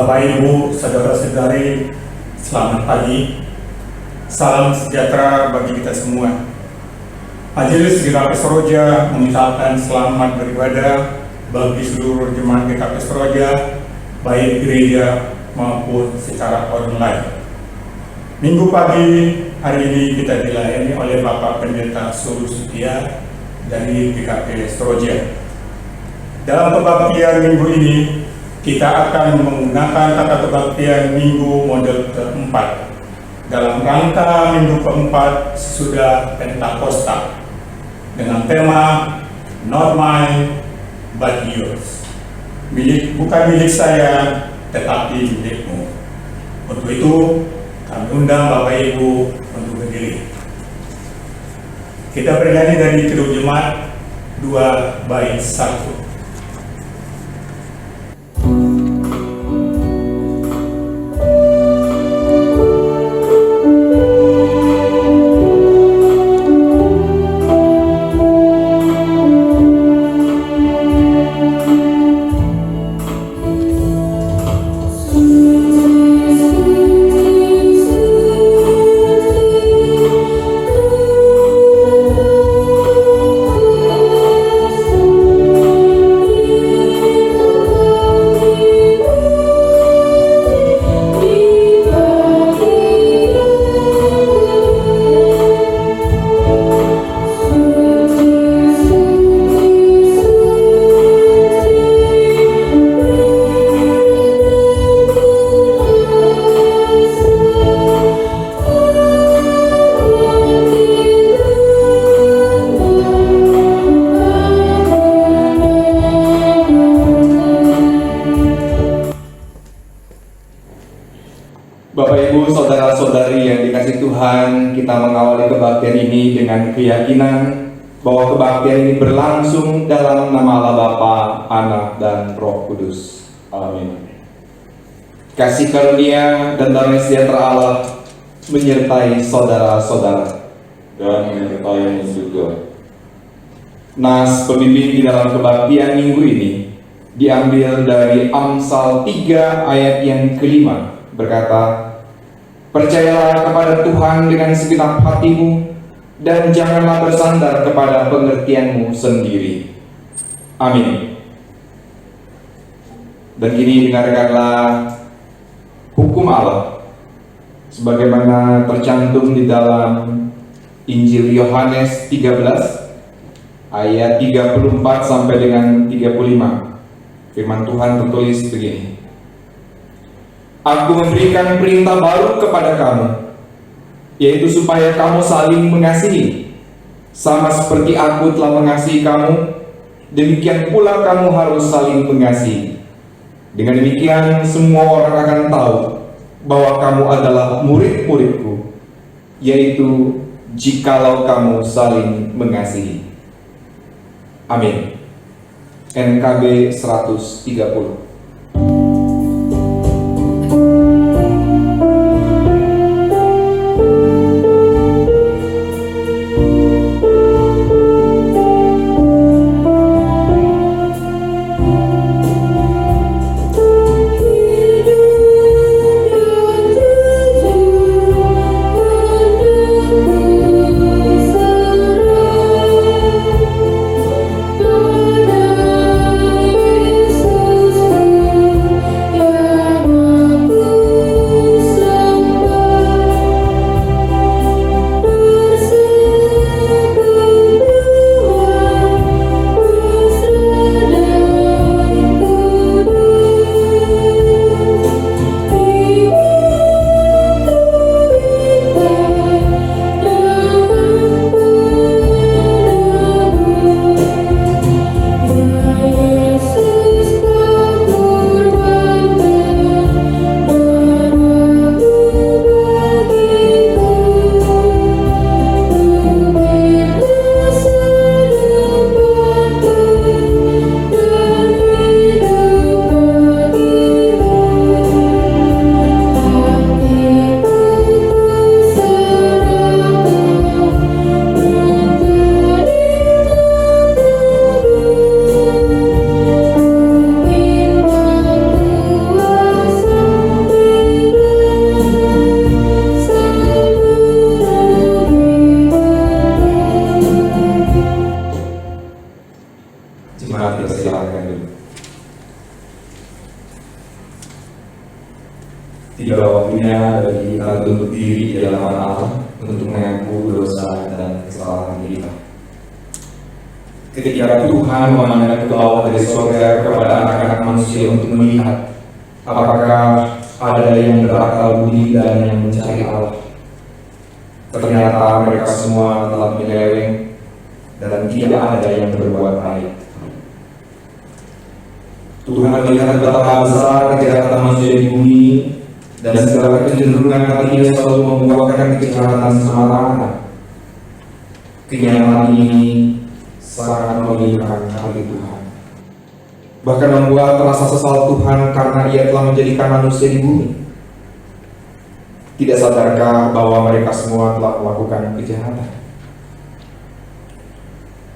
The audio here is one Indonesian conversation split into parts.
Bapak Ibu, saudara-saudari, selamat pagi. Salam sejahtera bagi kita semua. Majelis GKP Seroja mengucapkan selamat beribadah bagi seluruh jemaat GKP Seroja, baik gereja maupun secara online. Minggu pagi hari ini kita dilayani oleh Bapak Pendeta Suru Setia dari GKP Seroja. Dalam kebaktian minggu ini, kita akan menggunakan tata kebaktian minggu model keempat dalam rangka minggu keempat sesudah Pentakosta dengan tema Not Mine But Yours. Bukan milik saya, tetapi milikmu. Untuk itu, kami undang Bapak Ibu untuk berdiri. Kita bernyanyi dari Kedua Jemaat 2/1. Bapak Ibu, saudara-saudari yang dikasihi Tuhan, kita mengawali kebaktian ini dengan keyakinan bahwa kebaktian ini berlangsung dalam nama Allah Bapa, Anak, dan Roh Kudus. Amin. Kasih karunia dan damai sejahtera Allah menyertai saudara-saudara dan menyertai juga. Nas pemimpin di dalam kebaktian minggu ini diambil dari Amsal 3 ayat yang kelima, berkata, "Percayalah kepada Tuhan dengan segenap hatimu, dan janganlah bersandar kepada pengertianmu sendiri." Amin. Dan kini dengarkanlah hukum Allah sebagaimana tercantum di dalam Injil Yohanes 13 ayat 34 sampai dengan 35. Firman Tuhan tertulis begini, "Aku memberikan perintah baru kepada kamu, yaitu supaya kamu saling mengasihi. Sama seperti aku telah mengasihi kamu, demikian pula kamu harus saling mengasihi. Dengan demikian semua orang akan tahu bahwa kamu adalah murid-muridku, yaitu jikalau kamu saling mengasihi." Amin. NKB 130. Yesus Jemaat dipersilakan dulu. Tiba waktunya bagi kita untuk berdiri di hadapan Allah untuk mengaku dosa dan kesalahan kita. Ketika Tuhan memandang ke bawah dari surga kepada anak-anak manusia untuk melihat apakah ada yang berakal budi dan yang mencari Allah. Ternyata mereka semua telah menyeleweng dan tidak ada yang berbuat baik. Tuhan melihat betapa besar kejahatan manusia di bumi dan segala kecenderungan hatinya selalu membuahkan kejahatan semata-mata. Kenyataan ini sangat memilukan hati Tuhan, bahkan membuat rasa sesal Tuhan karena Ia telah menjadikan manusia di bumi. Tidak sadarkah bahwa mereka semua telah melakukan kejahatan?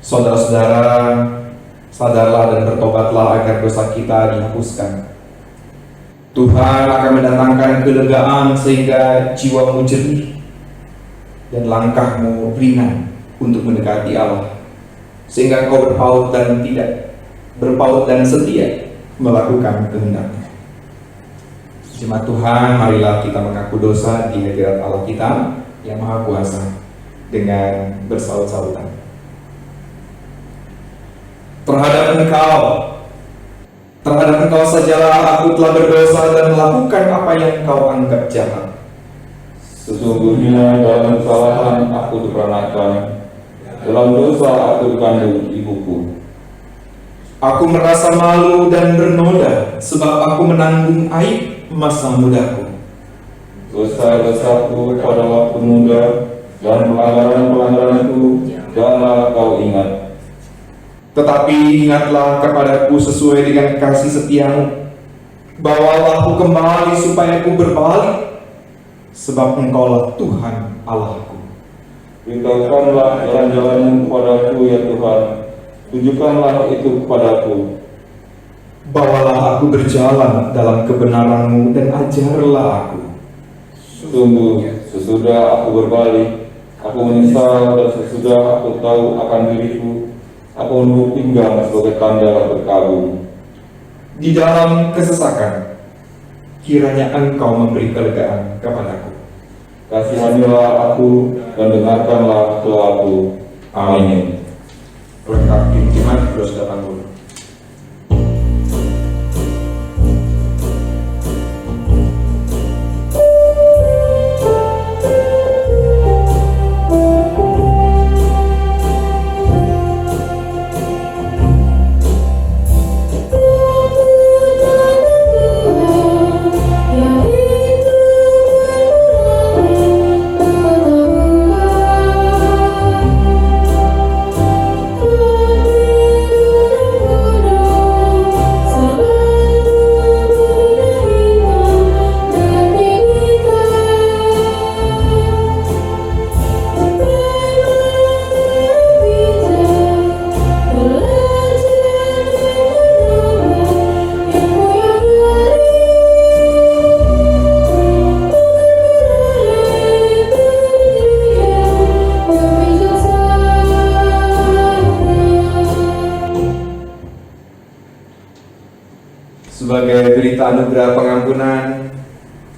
Saudara-saudara, sadarlah dan bertobatlah agar dosa kita dihapuskan. Tuhan akan mendatangkan kelegaan sehingga jiwamu jernih dan langkahmu ringan untuk mendekati Allah, sehingga kau berpaut dan setia melakukan kehendak-Nya. Jemaat Tuhan, marilah kita mengaku dosa di hadirat Allah kita yang Maha Kuasa dengan bersaut-sautan. Terhadap engkau sajalah aku telah berdosa dan melakukan apa yang engkau anggap jahat. Sesungguhnya dalam kesalahan aku diperanakan, dalam dosa aku dikandung ibuku. Aku merasa malu dan bernoda sebab aku menanggung aib masa mudaku. Dosa-dosaku pada waktu muda dan pelanggaran-pelanggaranku janganlah kau ingat. Tetapi ingatlah kepadaku sesuai dengan kasih setiamu. Bawalah aku kembali supaya aku berbalik, sebab engkaulah Tuhan Allahku. Beritahukanlah jalan-jalanmu kepadaku ya Tuhan, tunjukkanlah itu kepadaku. Bawalah aku berjalan dalam kebenaran-Mu dan ajarlah aku. Sungguh, sesudah aku berbalik, aku menyesal, dan sesudah aku tahu akan diriku, aku menunggu pinggang sebagai tanda berkabung. Di dalam kesesakan, kiranya Engkau memberi kelegaan kepadaku. Kasihanilah aku dan dengarkanlah doaku. Amin. Lengkap Jemaat 280. Sebagai berita anugerah pengampunan,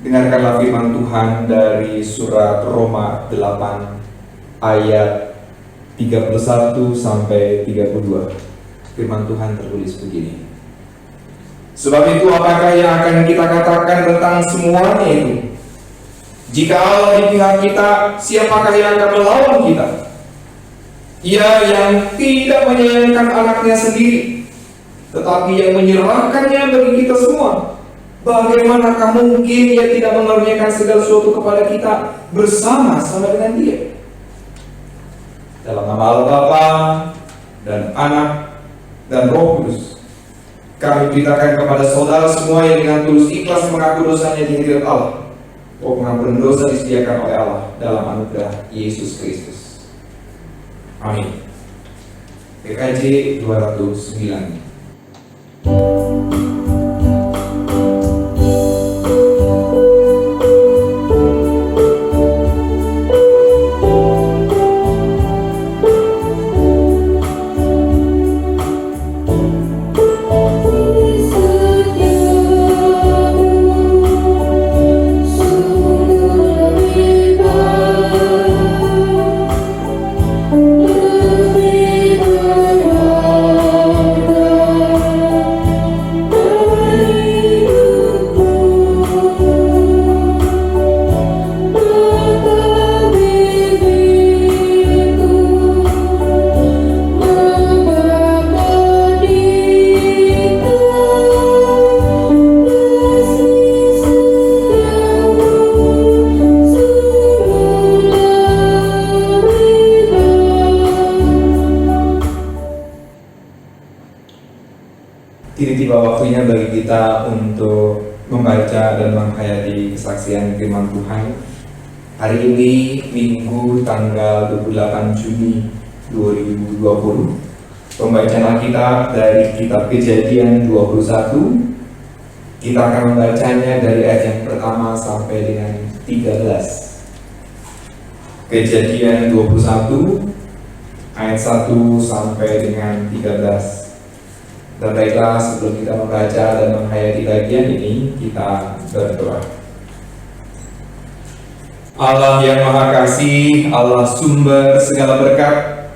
dengarkanlah firman Tuhan dari surat Roma 8 ayat 31 sampai 32. Firman Tuhan tertulis begini. Sebab itu apakah yang akan kita katakan tentang semuanya itu? Jika Allah di pihak kita, siapakah yang akan melawan kita? Ia yang tidak menyayangkan anaknya sendiri, tetapi yang menyerahkannya bagi kita semua, bagaimanakah mungkin Ia tidak mengaruniakan segala sesuatu kepada kita bersama-sama dengan Dia? Dalam nama Allah Bapa dan Anak dan Roh Kudus, kami beritakan kepada saudara semua yang dengan tulus ikhlas mengaku dosanya di hadirat Allah, bahwa pengampunan dosa disediakan oleh Allah dalam anugerah Yesus Kristus. Amin. PKJ 209. Kini tiba waktunya bagi kita untuk membaca dan menghayati kesaksian firman Tuhan. Hari ini Minggu tanggal 28 Juni 2020. Pembacaan Alkitab dari kitab Kejadian 21. Kita akan membacanya dari ayat yang pertama sampai dengan 13. Kejadian 21 ayat 1 sampai dengan 13. Dan baiklah, sebelum kita membaca dan menghayati bagian ini, kita berdoa. Allah yang Maha Kasih, Allah sumber segala berkat,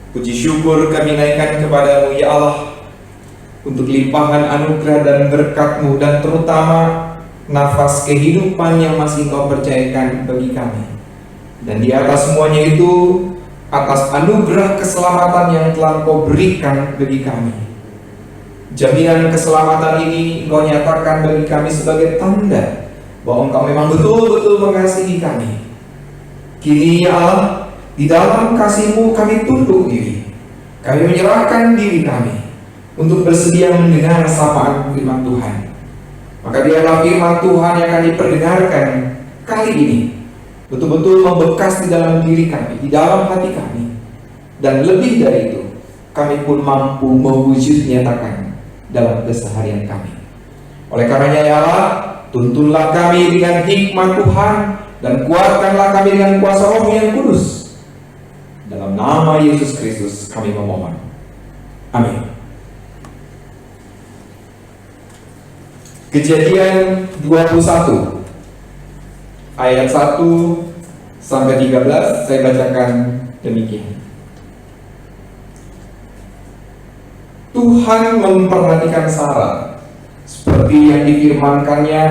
puji syukur kami naikkan kepadamu ya Allah, untuk limpahan anugerah dan berkat-Mu, dan terutama nafas kehidupan yang masih Engkau percayakan bagi kami. Dan di atas semuanya itu, atas anugerah keselamatan yang telah Engkau berikan bagi kami. Jaminan keselamatan ini Engkau nyatakan bagi kami sebagai tanda bahwa Engkau memang betul-betul mengasihi kami. Kini ya Allah, di dalam kasih-Mu kami tunduk diri. Kami menyerahkan diri kami untuk bersedia mendengar sapaan firman Tuhan. Maka biarlah firman Tuhan yang akan diperdengarkan kali ini betul-betul membekas di dalam diri kami, di dalam hati kami. Dan lebih dari itu, kami pun mampu mewujud nyatakan dalam keseharian kami. Oleh karenanya ya Allah, tuntunlah kami dengan hikmat Tuhan, dan kuatkanlah kami dengan kuasa Roh yang kudus. Dalam nama Yesus Kristus kami memohon. Amin. Kejadian 21 ayat 1 sampai 13 saya bacakan demikian. Tuhan memperhatikan Sarah seperti yang difirmankannya,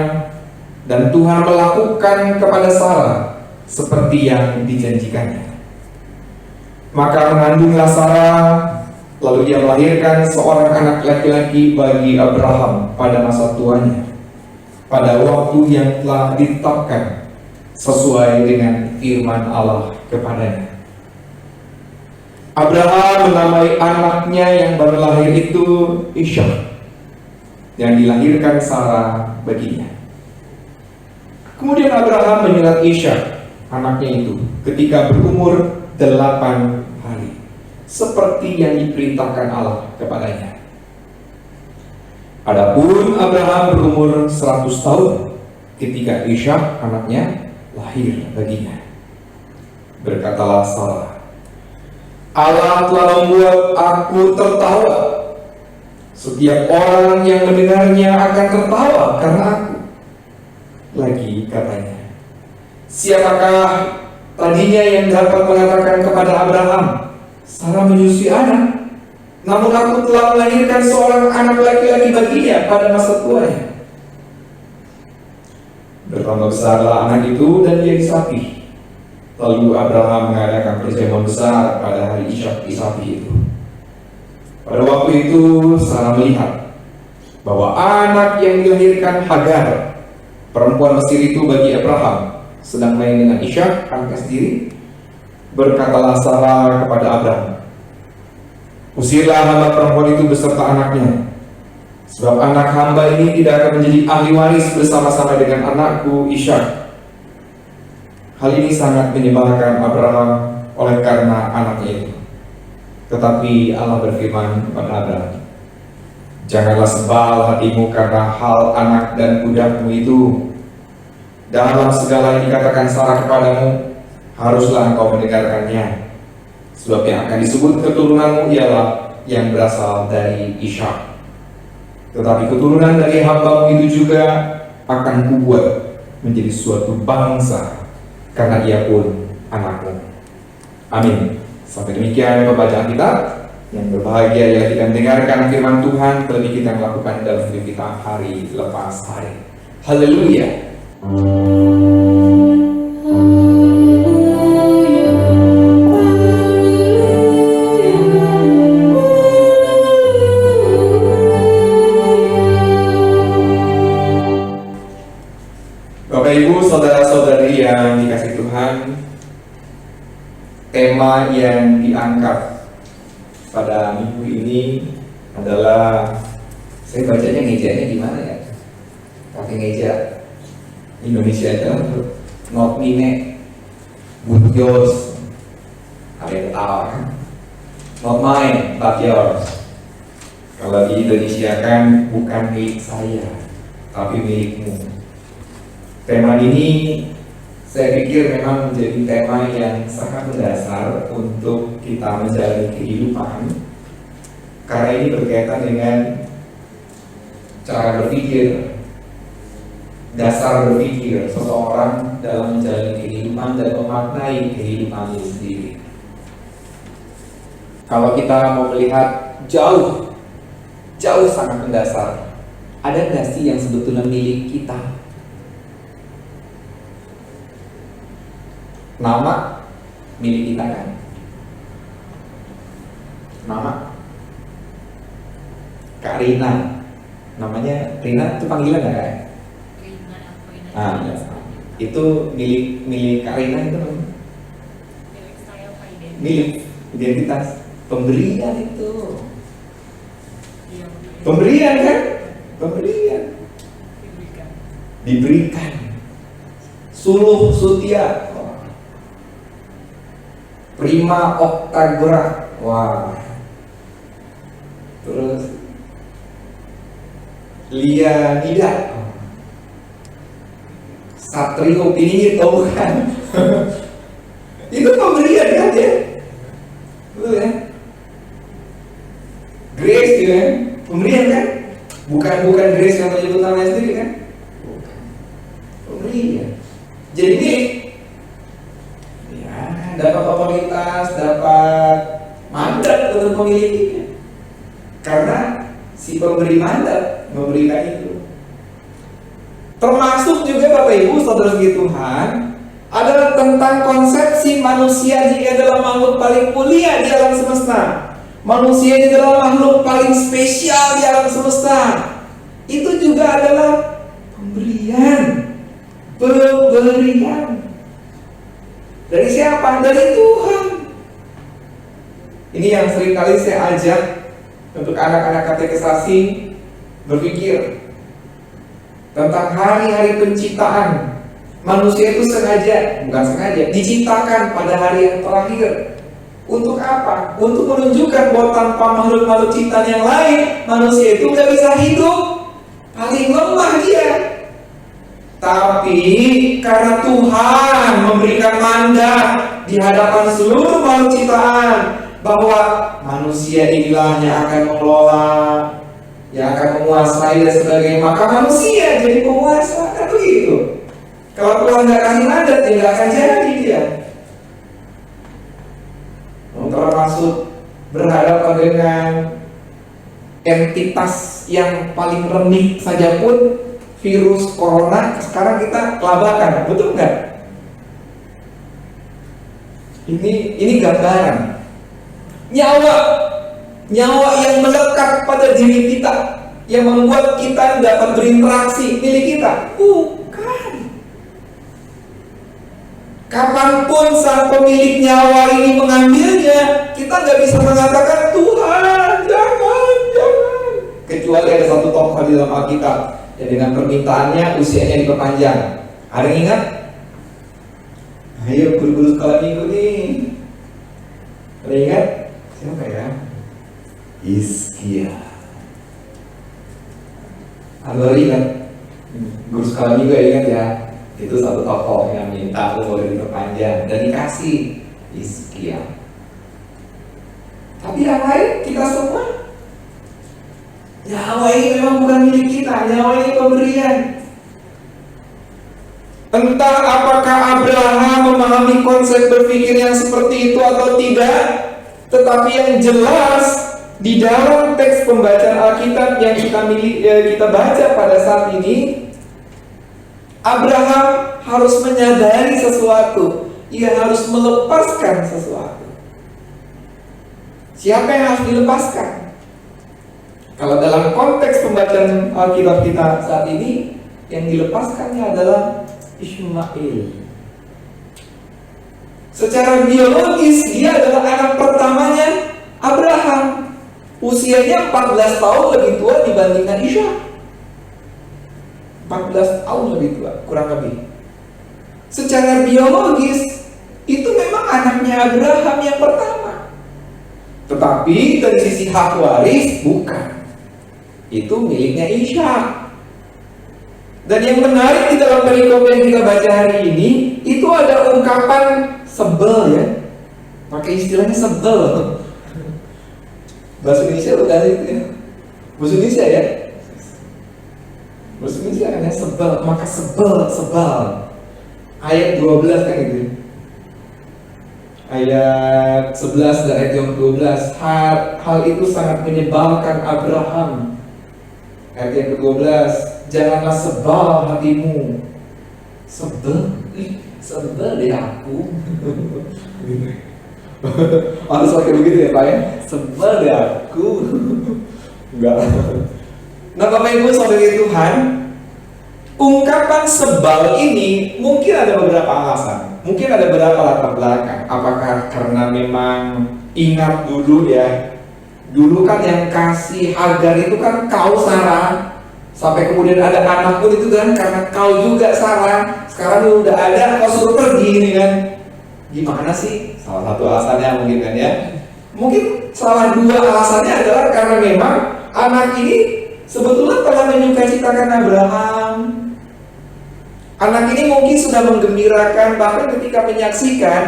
dan Tuhan melakukan kepada Sarah seperti yang dijanjikannya. Maka mengandunglah Sarah, lalu dia melahirkan seorang anak laki-laki bagi Abraham pada masa tuanya, pada waktu yang telah ditetapkan sesuai dengan firman Allah kepadanya. Abraham menamai anaknya yang baru lahir itu Ishak, yang dilahirkan Sarah baginya. Kemudian Abraham menyulat Ishak, anaknya itu, ketika berumur 8 hari, seperti yang diperintahkan Allah kepadanya. Adapun Abraham berumur 100 tahun ketika Ishak anaknya lahir baginya. Berkatalah Sarah, Allah telah membuat aku tertawa. Setiap orang yang mendengarnya akan tertawa karena aku. Lagi katanya, siapakah tadinya yang dapat mengatakan kepada Abraham, Sarah menyusui anak? Namun aku telah melahirkan seorang anak laki-laki baginya pada masa tuanya. Bertambah besarlah anak itu dan dia disapi. Lalu Abraham mengadakan perjamuan besar pada hari Ishak disapi itu. Pada waktu itu Sarah melihat bahwa anak yang dilahirkan Hagar, perempuan Mesir itu bagi Abraham, sedang main dengan Ishak anaknya sendiri. Berkatalah Sarah kepada Abraham, usirlah hamba perempuan itu beserta anaknya, sebab anak hamba ini tidak akan menjadi ahli waris bersama-sama dengan anakku Ishak. Hal ini sangat menyebalkan Abraham oleh karena anaknya itu. Tetapi Allah berfirman kepada Abraham, janganlah sebal hatimu karena hal anak dan budakmu itu. Dalam segala yang dikatakan Sarah kepadamu, haruslah engkau mendengarkannya. Sebab yang akan disebut keturunanmu ialah yang berasal dari Ishak. Tetapi keturunan dari hambamu itu juga akan kubuat menjadi suatu bangsa, karena ia pun anakmu. Amin. Sampai demikian pembacaan kita. Yang berbahagia ialah kita mendengarkan firman Tuhan, terlebih kita melakukan dalam hidup kita hari lepas hari. Haleluya. Bapak Ibu, saudara-saudari yang dikasihi Tuhan, tema yang diangkat pada minggu ini adalah Saya bacanya ngejanya gimana ya? Pakai ngeja Indonesia itu not mine, but yours. Ada yang tahu kan? Not mine, but yours. Kalau di Indonesia kan bukan milik saya, tapi milikmu. Tema ini saya pikir memang menjadi tema yang sangat mendasar untuk kita menjalani kehidupan, karena ini berkaitan dengan cara berpikir, dasar berpikir seseorang dalam menjalani kehidupan dan memaknai kehidupannya sendiri. Kalau kita mau melihat jauh sangat mendasar, ada nggak sih yang sebetulnya milik kita? Nama milik kita kan? Nama Kak Rina, namanya Rina itu panggilan nggak Kak? Ah, ya. Itu milik Kak Rina itu namanya? Milik saya Pak Identitas. Milik identitas, pemberian itu. Iya, Pemberian kan? Pemberian diberikan. Suluh Sutia, Prima Octagora, wah. Terus Lia Nida, Satrio Piningit, tahu kan? Itu pemberian kan ya? Betul ya? Grace gitu kan? Pemberian kan? Bukan Grace yang menyebut namanya sendiri kan? Bukan. Pemberian. Jadi ya dapat otoritas, dapat mandat untuk memilikinya. Karena si pemberi mandat memberikan itu. Termasuk juga Bapak Ibu saudara-saudari Tuhan, adalah tentang konsepsi manusia dia adalah makhluk paling mulia di alam semesta. Manusia ini adalah makhluk paling spesial di alam semesta. Itu juga adalah pemberian. Pemberian dari siapa? Dari Tuhan. Ini yang seringkali saya ajak untuk anak-anak katekisasi berpikir tentang hari-hari penciptaan. Manusia itu bukan sengaja diciptakan pada hari yang terakhir. Untuk apa? Untuk menunjukkan bahwa tanpa makhluk-makhluk ciptaan yang lain, manusia itu nggak bisa hidup. Paling lemah dia. Tapi karena Tuhan memberikan mandat di hadapan seluruh makhluk ciptaan bahwa manusia inilah yang akan mengelola, yang akan menguasai dan sebagainya, maka manusia jadi penguasa, kan begitu. Kalau Tuhan nggak kasih mandat, ya nggak akan jadi dia. Termasuk berhadapan dengan entitas yang paling remik saja pun, virus corona sekarang kita kelabakan, betul nggak? Ini gambaran nyawa yang melekat pada diri kita, yang membuat kita dapat berinteraksi milik kita. Bukan. Kapanpun sang pemilik nyawa ini mengambilnya, kita nggak bisa mengatakan Tuhan jangan. Kecuali ada satu tokoh di dalam Alkitab yang dengan permintaannya usianya diperpanjang. Ada yang ingat? Ayo guru-guru sekolah minggu nih. Ada yang ingat? Siapa ya? Hizkia. Ada ingat? Guru sekolah minggu ingat ya? Itu satu tokoh yang minta umur diperpanjang dan dikasih Hizkia. Tapi yang lain kita semua, nyawa ini memang bukan milik kita, nyawa ini pemberian. Entah apakah Abraham memahami konsep berpikir yang seperti itu atau tidak, tetapi yang jelas di dalam teks pembacaan Alkitab yang kita baca pada saat ini, Abraham harus menyadari sesuatu. Ia harus melepaskan sesuatu. Siapa yang harus dilepaskan? Kalau dalam konteks pembacaan Alkitab kita saat ini, yang dilepaskannya adalah Ishmael. Secara biologis dia adalah anak pertamanya Abraham. usianya 14 tahun lebih tua dibandingkan Ishak. 14 tahun lebih tua, kurang lebih. Secara biologis, itu memang anaknya Abraham yang pertama. Tetapi dari sisi hak waris, bukan. Itu miliknya Ishak. Dan yang menarik di dalam perikop yang kita baca hari ini, itu ada ungkapan sebel ya. Pakai istilahnya sebel. Bahasa Indonesia bukan itu ya. Bahasa Indonesia ya. Bahasa Indonesia kan ya, sebel, maka sebel. Ayat 12 kan itu. Ayat 11 dan ayat yang 12. Hal itu sangat menyebalkan Abraham. Ayat yang ke-12, janganlah sebal hatimu. Sebel deh aku. Harus pakai begitu ya Pak ya? Sebel deh aku. Enggak. Nah Bapak Ibu saudari Tuhan, ungkapan sebal ini mungkin ada beberapa alasan. Mungkin ada beberapa latar belakang. Apakah karena memang ingat dulu ya, dulu kan yang kasih Hagar itu kan kau Sarah, sampai kemudian ada anak pun itu kan karena kau juga Sarah. Sekarang lu udah ada, kau suruh pergi ini kan. Gimana sih? Salah satu alasannya mungkin kan ya. Mungkin salah dua alasannya adalah karena memang anak ini sebetulnya telah menyukacitakan Abraham. Anak ini mungkin sudah menggembirakan, bahkan ketika menyaksikan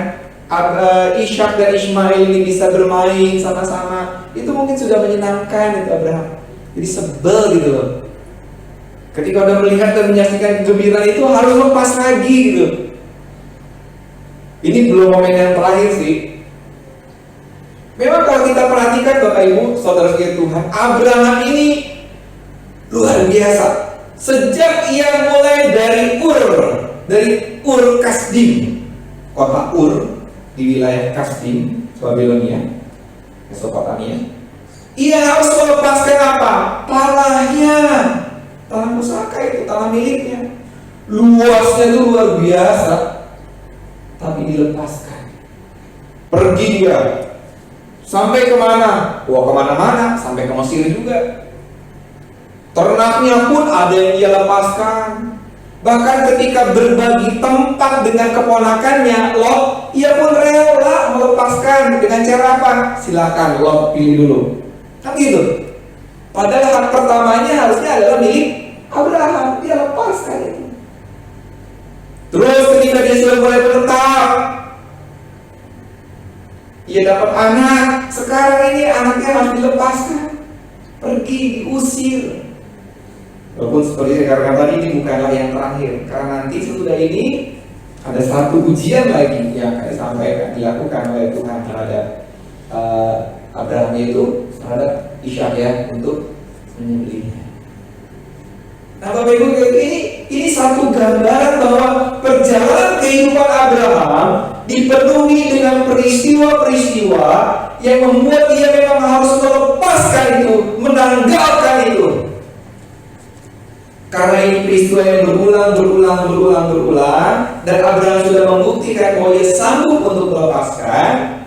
Ishak dan Ismail ini bisa bermain sama-sama, itu mungkin sudah menyenangkan itu Abraham. Jadi sebel gitu loh. Ketika udah melihat dan menyaksikan kegembiraan itu harus lepas lagi gitu. Ini belum momen yang terakhir sih. Memang kalau kita perhatikan Bapak Ibu, saudara-saudara Tuhan, Abraham ini luar biasa. Sejak ia mulai dari Ur Kasdim, kota Ur di wilayah Kasdim, Babilonia, Mesopotamia, ia harus melepaskan apa? Tanahnya, tanah pusaka itu, tanah miliknya. Luasnya itu luar biasa, tapi dilepaskan. Pergi dia. Sampai kemana? Wah kemana-mana, sampai ke Mesir juga. Ternaknya pun ada yang dia lepaskan. Bahkan ketika berbagi tempat dengan keponakannya, Lot, ia pun rela melepaskan. Dengan cara apa? Silakan Lot pilih dulu. Kan gitu. Padahal hak pertamanya harusnya adalah milik Abraham. Dia lepaskan itu. Terus ketika dia sudah mulai menetap, ia dapat anak. Sekarang ini anaknya harus dilepaskan, pergi, diusir. Walaupun seperti saya katakan tadi, ini bukanlah yang terakhir, karena nanti sesudah ini ada satu ujian lagi yang akan disampaikan, dilakukan oleh Tuhan terhadap Abraham, itu terhadap Ishak ya, untuk menyembelihnya. Nah Bapak Ibu, ini satu gambaran bahwa perjalanan kehidupan Abraham dipenuhi dengan peristiwa-peristiwa yang membuat dia memang harus melepaskan itu, menanggalkan itu. Karena ini peristiwa yang berulang, dan Abraham sudah membuktikan bahwa dia sanggup untuk melepaskan,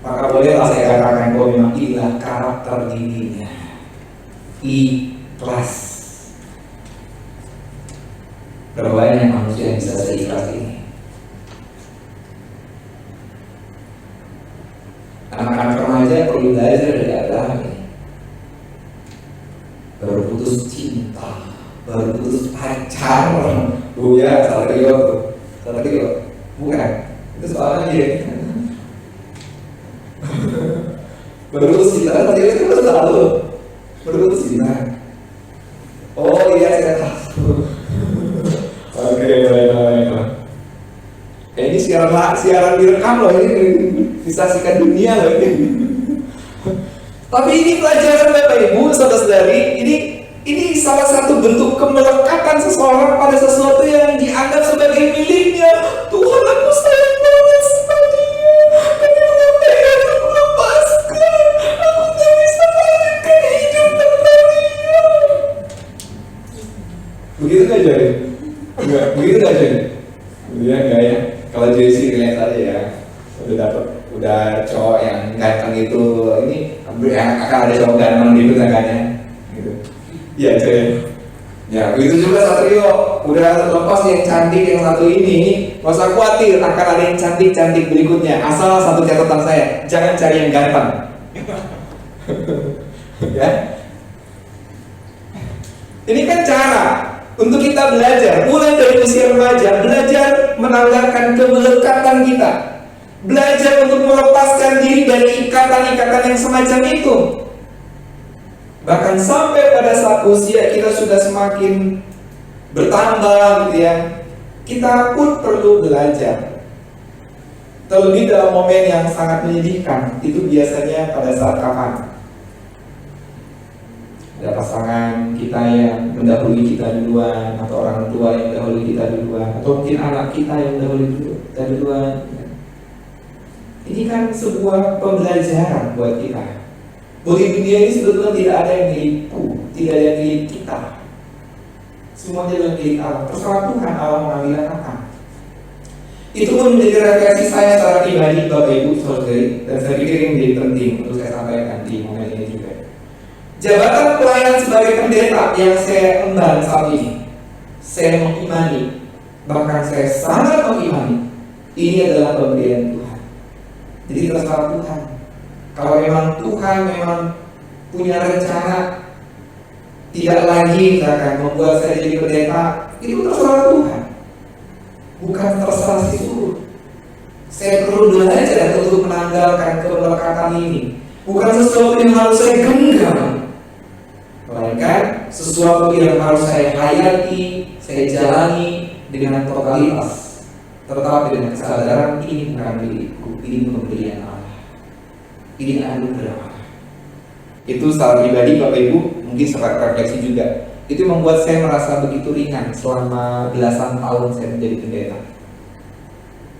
maka bolehlah saya katakan bahwa memang inilah karakter dirinya, ikhlas. Berapa banyak manusia yang bisa seikhlas ini? Anak-anak remaja perlu belajar dari Abraham ini. Baru putus cinta, baru putus pacar. Ya, salah kilo. Bukan, itu soalnya dia. Baru putus cinta, tadi itu kan selalu baru putus cinta. Oh iya, saya tahu. Oke, baik. Ini siaran direkam loh, ini disaksikan dunia loh ini. Tapi ini pelajaran Bapak Ibu, saudara-saudari, ini salah satu bentuk kemelekatan seseorang pada sesuatu yang dianggap sebagai miliknya. Tuhan, aku sayang banget sama dia, tapi mengapa ia untuk melepaskan? Aku tak bisa melanjutkan hidup tanpa dia. Begitu gak jadi? Enggak, begitu gak jadi? Iya enggak ya? Kalau Jesse relate aja ya, udah cowok yang ganteng itu, ini akan ada cowok ganteng gitu tangannya gitu. Iya cuy. Ya begitu juga Satrio, udah lepas yang cantik yang satu ini, gak usah khawatir akan ada yang cantik-cantik berikutnya. Asal satu catatan saya, jangan cari yang ganteng. Ya. Ini kan cara untuk kita belajar, mulai dari usia remaja, belajar menanggalkan kemelekatan kita, belajar untuk melepaskan diri dari ikatan-ikatan yang semacam itu. Bahkan sampai pada saat usia kita sudah semakin bertambah gitu ya, kita pun perlu belajar. Terlebih dalam momen yang sangat menyedihkan, itu biasanya pada saat kapan? Ada pasangan kita yang mendahului kita duluan, atau orang tua yang mendahului kita duluan, atau mungkin anak kita yang mendahului kita duluan. Ini kan sebuah pembelajaran buat kita. Bahwa di dunia ini sebetulnya tidak ada yang milikku, tidak ada yang milik kita. Semuanya adalah milik Allah. Terserah Tuhan Allah mengambil apa. Itu pun menjadi refleksi saya secara pribadi, Bapak Ibu Saudari, dan saya pikir ini menjadi penting untuk saya sampaikan di momen ini juga. Jabatan pelayan sebagai pendeta yang saya emban saat ini, saya mengimani, bahkan saya sangat mengimani, ini adalah pemberian Tuhan. Jadi terserah Tuhan. Kalau memang Tuhan memang punya rencana tidak lagi misalkan membuat saya jadi pendeta, itu terserah Tuhan, bukan terserah si suruh. Saya perlu belajar untuk menanggalkan kemelekatan ini. Bukan sesuatu yang harus saya genggam, melainkan sesuatu yang harus saya hayati, saya jalani dengan totalitas, tetapi dengan kesadaran ini bukan milikku, ini pemberian Allah, ini anugerah Allah. Itu secara pribadi Bapak Ibu, mungkin sempat refleksi juga. Itu membuat saya merasa begitu ringan selama belasan tahun saya menjadi pendeta.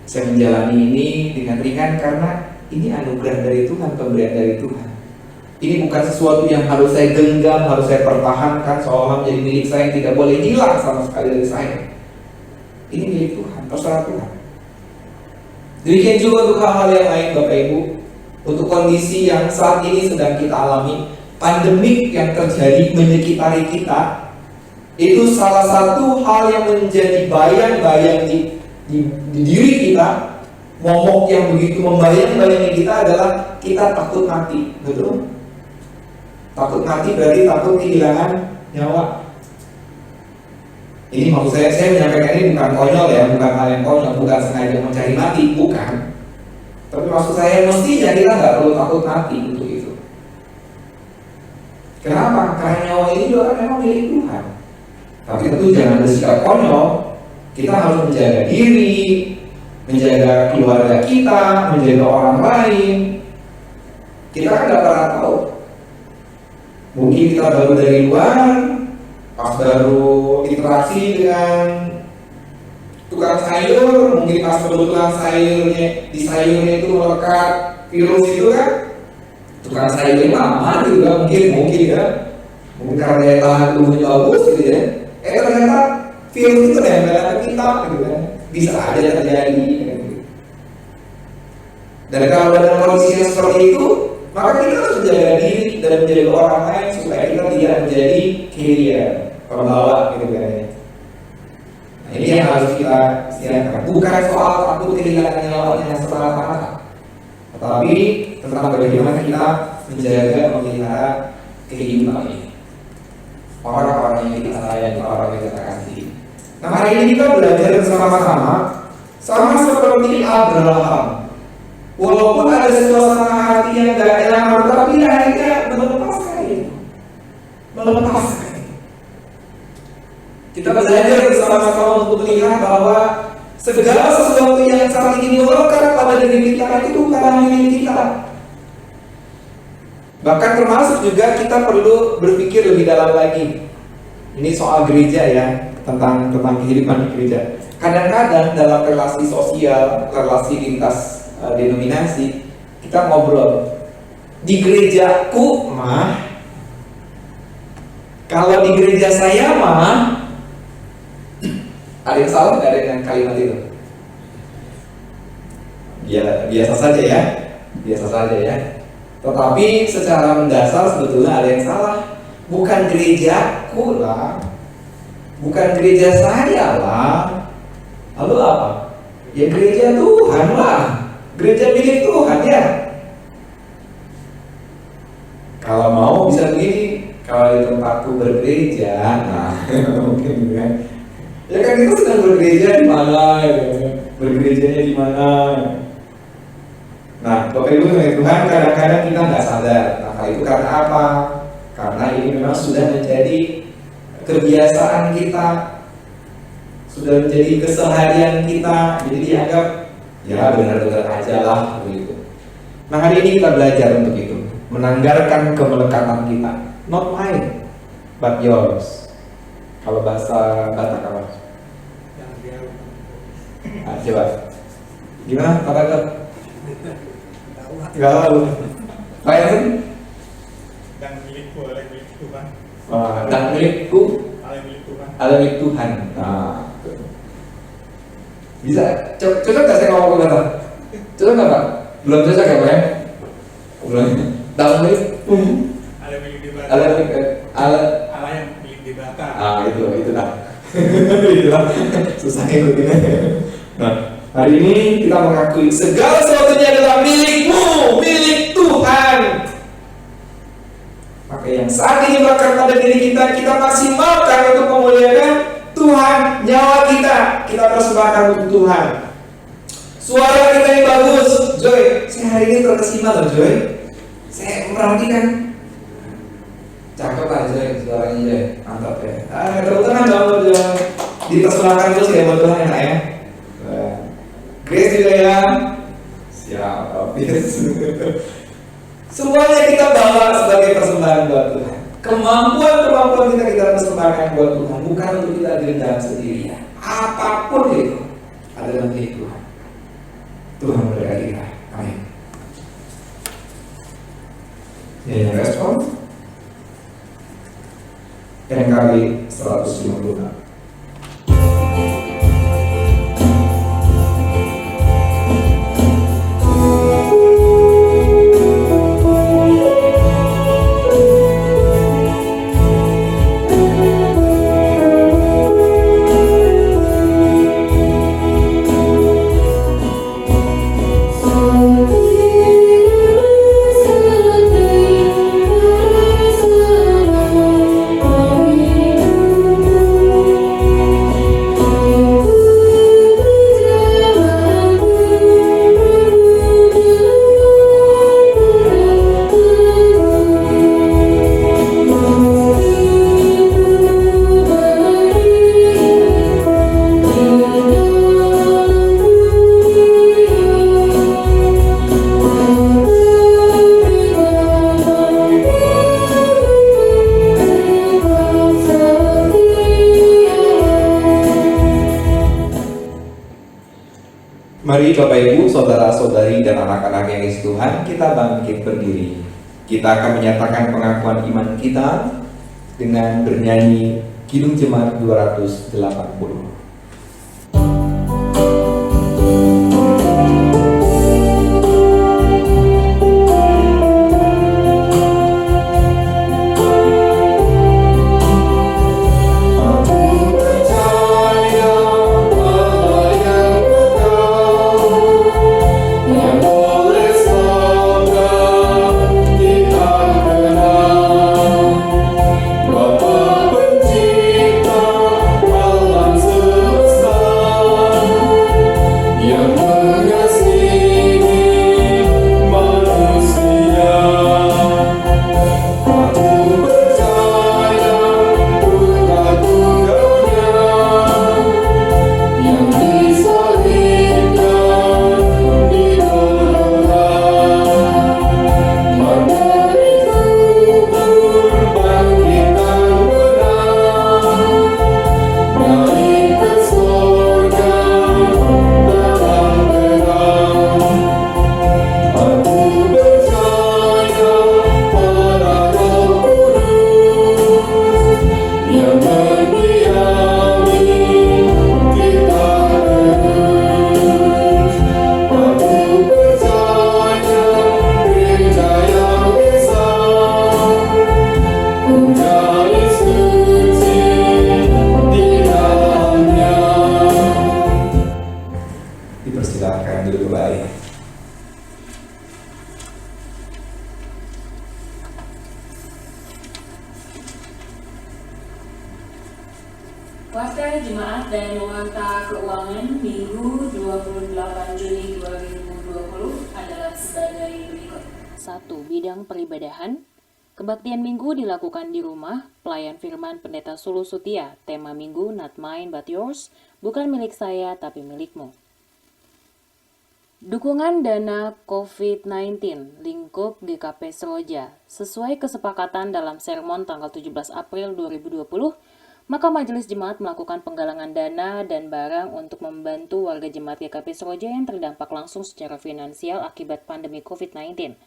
Saya menjalani ini dengan ringan karena ini anugerah dari Tuhan, pemberian dari Tuhan. Ini bukan sesuatu yang harus saya genggam, harus saya pertahankan seolah menjadi milik saya yang tidak boleh hilang sama sekali dari saya. Ini milik Tuhan, terserah Tuhan. Demikian juga untuk hal-hal yang lain Bapak Ibu. Untuk kondisi yang saat ini sedang kita alami, pandemik yang terjadi menyekitari kita, itu salah satu hal yang menjadi bayang-bayang di diri kita. Momok yang begitu membayang-bayangi kita adalah kita takut mati, betul? Takut mati berarti takut kehilangan nyawa. Ini maksud saya menyampaikan ini bukan konyol ya, bukan hal yang konyol, bukan sengaja mencari mati, bukan. Tapi maksud saya mestinya kita nggak perlu takut mati untuk itu. Kenapa? Karena nyawa ini juga memang milik Tuhan. Tapi tentu jangan bersikap konyol. Kita harus menjaga diri, menjaga keluarga kita, menjaga orang lain. Kita kan nggak pernah tahu. Mungkin kita baru dari luar, pas baru interaksi dengan tukang sayur, mungkin pas kebetulan di sayurnya itu melekat virus itu kan, tukang sayurnya lama juga mungkin ya, mungkin karena daya tahan tubuhnya bagus gitu ya. Ternyata virus itu nempel ke kita gitu kan, bisa aja terjadi. Dan kalau dalam kondisi yang seperti itu, maka kita harus menjaga diri dan menjaga orang lain supaya kita tidak menjadi carrier, pembawa gitu kan. Nah, ini yang harus kita siapkan. Bukan soal takut kehilangan nyawanya semata-mata, tetapi tentang bagaimana kita menjaga, memelihara kehidupan ini, orang-orang yang kita sayangi, orang yang kita kasihi. Nah, hari ini kita belajar bersama-sama, sama seperti Abraham. Walaupun ada suasana hati yang gak nyaman, tapi akhirnya melepaskan itu. Kita belajar bersama-sama untuk melihat bahwa segala sesuatu yang saat ini melekat pada diri kita itu bukan milik kita. Bahkan termasuk juga kita perlu berpikir lebih dalam lagi. Ini soal gereja ya, tentang kehidupan di gereja. Kadang-kadang dalam relasi sosial, relasi lintas denominasi, kita ngobrol di gerejaku mah, kalau di gereja saya mah, ada yang salah nggak dengan kalimat itu? Ya biasa saja ya, Tetapi secara mendasar sebetulnya ada yang salah. Bukan gerejaku lah, bukan gereja saya lah. Lalu apa? Ya gereja Tuhan lah, gereja milik Tuhan ya. Kalau mau bisa begini, kalau di tempatku bergereja, nah mungkin kan. Ya kan kita sedang bergereja di mana, ya. Bergerejanya di mana. Nah, Bapak Ibu yang Tuhan, kadang-kadang kita nggak sadar. Nah, itu karena apa? Karena ini memang sudah menjadi kebiasaan kita, sudah menjadi keseharian kita, jadi dianggap ya benar-benar aja lah begitu. Nah, hari ini kita belajar untuk itu, menanggarkan kemelekatan kita. Not mine, but yours. Kalau bahasa Batak apa? Nah, coba. Gimana Pak Batak? Gak tahu. Bayangin. Dan milikku oleh milik Tuhan. Dan milikku Oleh milik Tuhan. adalah milik Tuhan. Nah, bisa. Cocok nggak saya ngomong kata? Cocok nggak Pak? Belum cocok ya Pak ya? Belum. Dan milikku Oleh milik di Batak. adalah milik Allah yang milik di Batak. itu dah. Itulah susah ikutinnya. Nah, hari ini kita mengakui segala sesuatunya adalah milikmu, milik Tuhan. Maka yang saat ini bakal pada diri kita, kita maksimalkan untuk memuliakan Tuhan. Nyawa kita persembahkan untuk Tuhan. Suara kita yang bagus, Joy. Saya hari ini terkesima loh, Joy. Saya merhatikan. Cakep lah Joy, suaranya Joy. Mantap ya. Tepuk tangan dong, Joy. Dipersembahkan terus ya buat Tuhan enak ya. Grace juga ya. Siap, yes. Semuanya kita bawa sebagai persembahan buat Tuhan. Kemampuan kita persembahkan buat Tuhan, bukan untuk kita dendam sendirian. Apapun itu adalah milik Tuhan. Tuhan memberkati kita. Amin. Ini respon. Yang kali 156. Mari Bapak Ibu, Saudara-saudari dan anak-anak yang dikasihi Tuhan, kita bangkit berdiri. Kita akan menyatakan pengakuan iman kita dengan bernyanyi Kidung Jemaat 280. Bapa Pencipta alam semesta. Warta Jemaat dan Warta Keuangan Minggu 28 Juni 2020 adalah sebagai berikut. 1. Bidang peribadahan. Kebaktian minggu dilakukan di rumah. Pelayan firman Pendeta Sulu Sutia. Tema minggu Not Mine But Yours. Bukan milik saya tapi milikmu. Dukungan dana COVID-19 lingkup GKP Seroja. Sesuai kesepakatan dalam sermon tanggal 17 April 2020, maka Majelis Jemaat melakukan penggalangan dana dan barang untuk membantu warga jemaat GKP Seroja yang terdampak langsung secara finansial akibat pandemi COVID-19.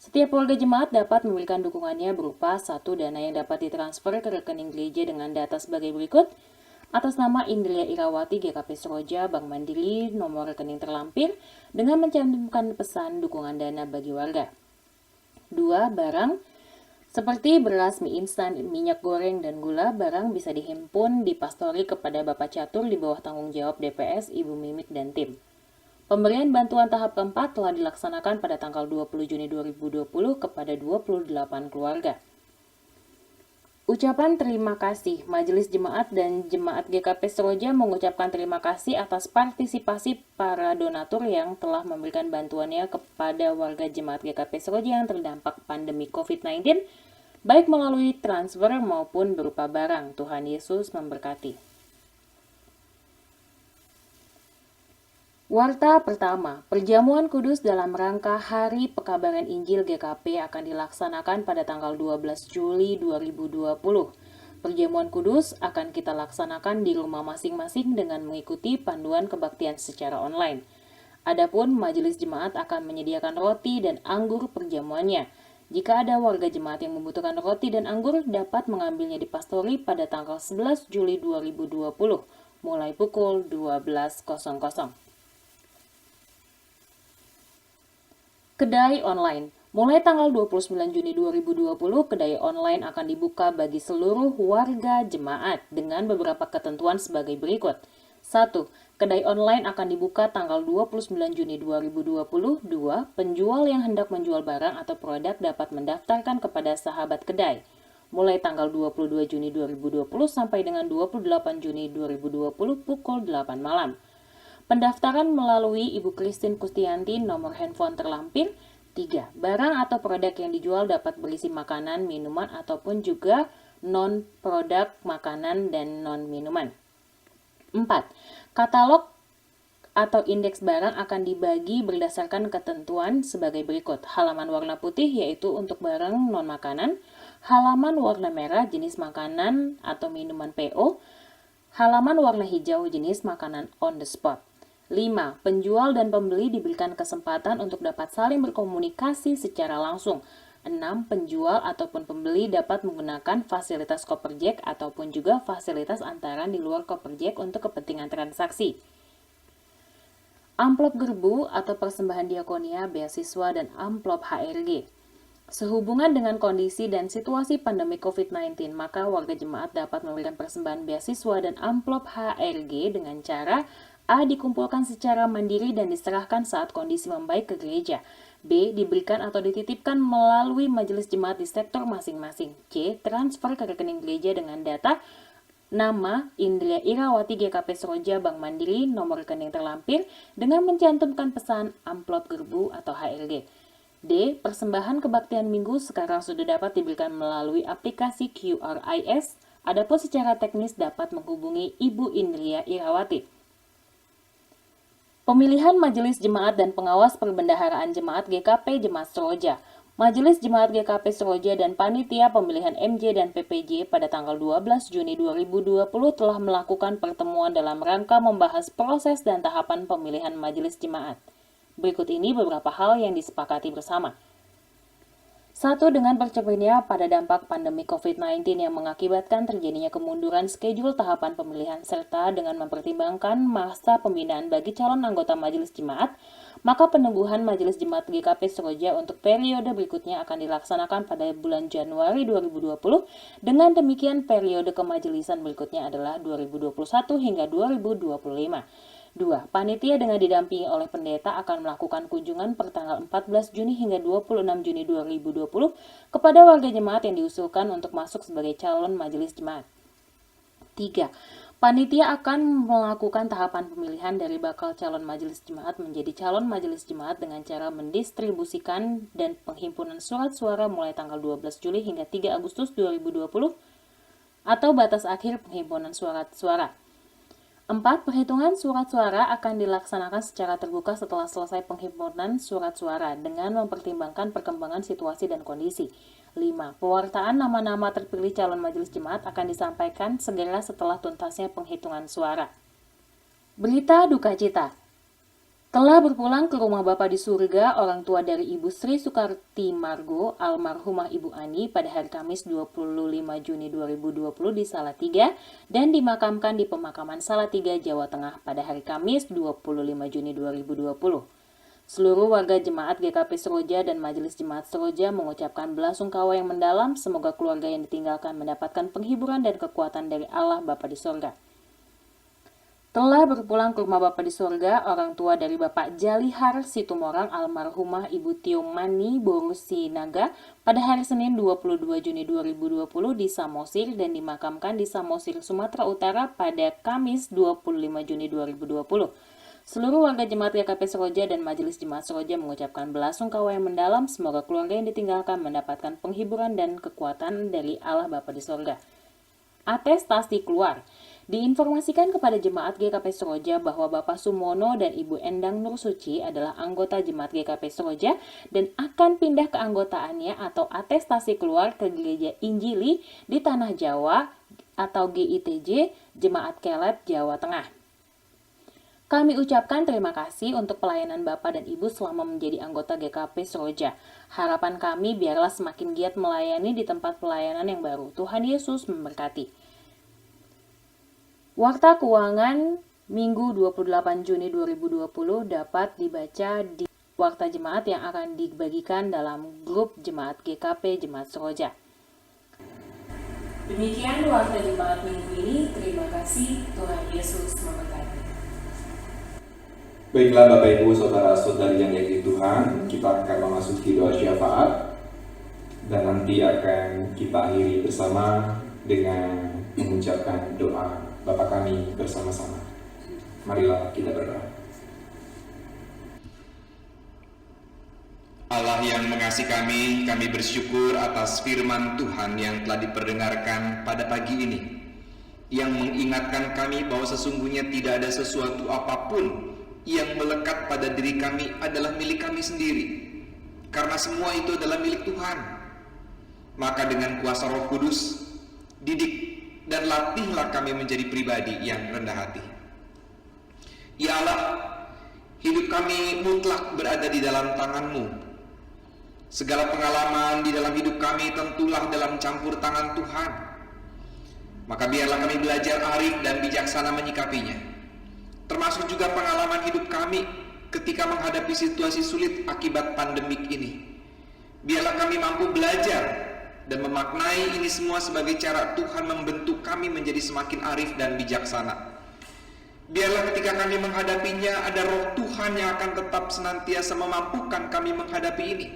Setiap warga jemaat dapat memberikan dukungannya berupa 1. Dana yang dapat ditransfer ke rekening gereja dengan data sebagai berikut. Atas nama Indria Irawati GKP Seroja, Bank Mandiri, nomor rekening terlampir, dengan mencantumkan pesan dukungan dana bagi warga. 2. Barang. Seperti beras, mie instan, minyak goreng, dan gula, barang bisa dihimpun dipastori kepada Bapak Catur di bawah tanggung jawab DPS, Ibu Mimik, dan tim. Pemberian bantuan tahap keempat telah dilaksanakan pada tanggal 20 Juni 2020 kepada 28 keluarga. Ucapan terima kasih. Majelis Jemaat dan Jemaat GKP Seroja mengucapkan terima kasih atas partisipasi para donatur yang telah memberikan bantuannya kepada warga Jemaat GKP Seroja yang terdampak pandemi COVID-19, baik melalui transfer maupun berupa barang. Tuhan Yesus memberkati. Warta pertama, perjamuan kudus dalam rangka Hari Pekabaran Injil GKP akan dilaksanakan pada tanggal 12 Juli 2020. Perjamuan kudus akan kita laksanakan di rumah masing-masing dengan mengikuti panduan kebaktian secara online. Adapun majelis jemaat akan menyediakan roti dan anggur perjamuannya. Jika ada warga jemaat yang membutuhkan roti dan anggur, dapat mengambilnya di pastori pada tanggal 11 Juli 2020, mulai pukul 12.00. Kedai online. Mulai tanggal 29 Juni 2020, kedai online akan dibuka bagi seluruh warga jemaat dengan beberapa ketentuan sebagai berikut. 1. Kedai online akan dibuka tanggal 29 Juni 2020. 2. Penjual yang hendak menjual barang atau produk dapat mendaftarkan kepada sahabat kedai. Mulai tanggal 22 Juni 2020 sampai dengan 28 Juni 2020 pukul 8 malam. Pendaftaran melalui Ibu Christine Kustianti, nomor handphone terlampir. 3. Barang atau produk yang dijual dapat berisi makanan, minuman, ataupun juga non-produk makanan dan non-minuman. 4. Katalog atau indeks barang akan dibagi berdasarkan ketentuan sebagai berikut. Halaman warna putih yaitu untuk barang non-makanan, halaman warna merah jenis makanan atau minuman PO, halaman warna hijau jenis makanan on the spot. 5. Penjual dan pembeli diberikan kesempatan untuk dapat saling berkomunikasi secara langsung. 6. Penjual ataupun pembeli dapat menggunakan fasilitas Koperjek ataupun juga fasilitas antaran di luar Koperjek untuk kepentingan transaksi. Amplop gerbu atau persembahan diakonia, beasiswa, dan amplop HRG. Sehubungan dengan kondisi dan situasi pandemi COVID-19, maka warga jemaat dapat memberikan persembahan beasiswa dan amplop HRG dengan cara A. Dikumpulkan secara mandiri dan diserahkan saat kondisi membaik ke gereja. B. Diberikan atau dititipkan melalui majelis jemaat di sektor masing-masing. C. Transfer ke rekening gereja dengan data nama Indria Irawati GKP Seroja, Bank Mandiri, nomor rekening terlampir dengan mencantumkan pesan amplop gerbu atau HRG. D. Persembahan kebaktian minggu sekarang sudah dapat diberikan melalui aplikasi QRIS. Adapun secara teknis dapat menghubungi Ibu Indria Irawati. Pemilihan Majelis Jemaat dan Pengawas Perbendaharaan Jemaat GKP Jemaat Seroja. Majelis Jemaat GKP Seroja dan Panitia Pemilihan MJ dan PPJ pada tanggal 12 Juni 2020 telah melakukan pertemuan dalam rangka membahas proses dan tahapan pemilihan Majelis Jemaat. Berikut ini beberapa hal yang disepakati bersama. 1. Dengan bercerminnya pada dampak pandemi COVID-19 yang mengakibatkan terjadinya kemunduran schedule tahapan pemilihan serta dengan mempertimbangkan masa pembinaan bagi calon anggota Majelis Jemaat, maka peneguhan Majelis Jemaat GKP Seroja untuk periode berikutnya akan dilaksanakan pada bulan Januari 2020. Dengan demikian, periode kemajelisan berikutnya adalah 2021 hingga 2025. 2. Panitia dengan didampingi oleh pendeta akan melakukan kunjungan pertanggal 14 Juni hingga 26 Juni 2020 kepada warga jemaat yang diusulkan untuk masuk sebagai calon majelis jemaat. 3. Panitia akan melakukan tahapan pemilihan dari bakal calon majelis jemaat menjadi calon majelis jemaat dengan cara mendistribusikan dan penghimpunan surat suara mulai tanggal 12 Juli hingga 3 Agustus 2020 atau batas akhir penghimpunan surat suara. 4. Perhitungan surat suara akan dilaksanakan secara terbuka setelah selesai penghimpunan surat suara dengan mempertimbangkan perkembangan situasi dan kondisi. 5. Pewartaan nama-nama terpilih calon majelis jemaat akan disampaikan segera setelah tuntasnya penghitungan suara. Berita duka cita. Telah berpulang ke rumah Bapa di surga orang tua dari Ibu Sri Sukarti Margo, almarhumah Ibu Ani pada hari Kamis 25 Juni 2020 di Salatiga dan dimakamkan di pemakaman Salatiga, Jawa Tengah pada hari Kamis 25 Juni 2020. Seluruh warga jemaat GKP Seroja dan Majelis Jemaat Seroja mengucapkan belasungkawa yang mendalam. Semoga keluarga yang ditinggalkan mendapatkan penghiburan dan kekuatan dari Allah Bapa di sorga. Telah berpulang ke rumah Bapa di sorga orang tua dari Bapak Jalihar Situmorang almarhumah Ibu Tiomani Borusinaga pada hari Senin 22 Juni 2020 di Samosir dan dimakamkan di Samosir, Sumatera Utara pada Kamis 25 Juni 2020. Seluruh warga jemaat GKP Seroja dan Majelis Jemaat Seroja mengucapkan belasungkawa yang mendalam. Semoga keluarga yang ditinggalkan mendapatkan penghiburan dan kekuatan dari Allah Bapa di sorga. Atestasi keluar. Diinformasikan kepada jemaat GKP Seroja bahwa Bapak Sumono dan Ibu Endang Nur Suci adalah anggota jemaat GKP Seroja dan akan pindah keanggotaannya atau atestasi keluar ke Gereja Injili di Tanah Jawa atau GITJ Jemaat Kelep, Jawa Tengah. Kami ucapkan terima kasih untuk pelayanan Bapak dan Ibu selama menjadi anggota GKP Seroja. Harapan kami biarlah semakin giat melayani di tempat pelayanan yang baru. Tuhan Yesus memberkati. Warta Keuangan Minggu 28 Juni 2020 dapat dibaca di Warta Jemaat yang akan dibagikan dalam grup Jemaat GKP Jemaat Seroja. Demikian Warta Jemaat minggu ini. Terima kasih. Tuhan Yesus memberkati. Baiklah Bapak Ibu Saudara-saudari yang dikasihi Tuhan, kita akan memasuki doa syafaat dan nanti akan kita akhiri bersama dengan mengucapkan doa Bapa kami bersama-sama. Marilah kita berdoa. Allah yang mengasihi kami bersyukur atas firman Tuhan yang telah diperdengarkan pada pagi ini, yang mengingatkan kami bahwa sesungguhnya tidak ada sesuatu apapun yang melekat pada diri kami adalah milik kami sendiri, karena semua itu adalah milik Tuhan. Maka dengan kuasa Roh Kudus, didik dan latihlah kami menjadi pribadi yang rendah hati. Ya Allah, hidup kami mutlak berada di dalam tangan-Mu. Segala pengalaman di dalam hidup kami tentulah dalam campur tangan Tuhan. Maka biarlah kami belajar arif dan bijaksana menyikapinya. Termasuk juga pengalaman hidup kami ketika menghadapi situasi sulit akibat pandemik ini. Biarlah kami mampu belajar dan memaknai ini semua sebagai cara Tuhan membentuk kami menjadi semakin arif dan bijaksana. Biarlah ketika kami menghadapinya, ada Roh Tuhan yang akan tetap senantiasa memampukan kami menghadapi ini.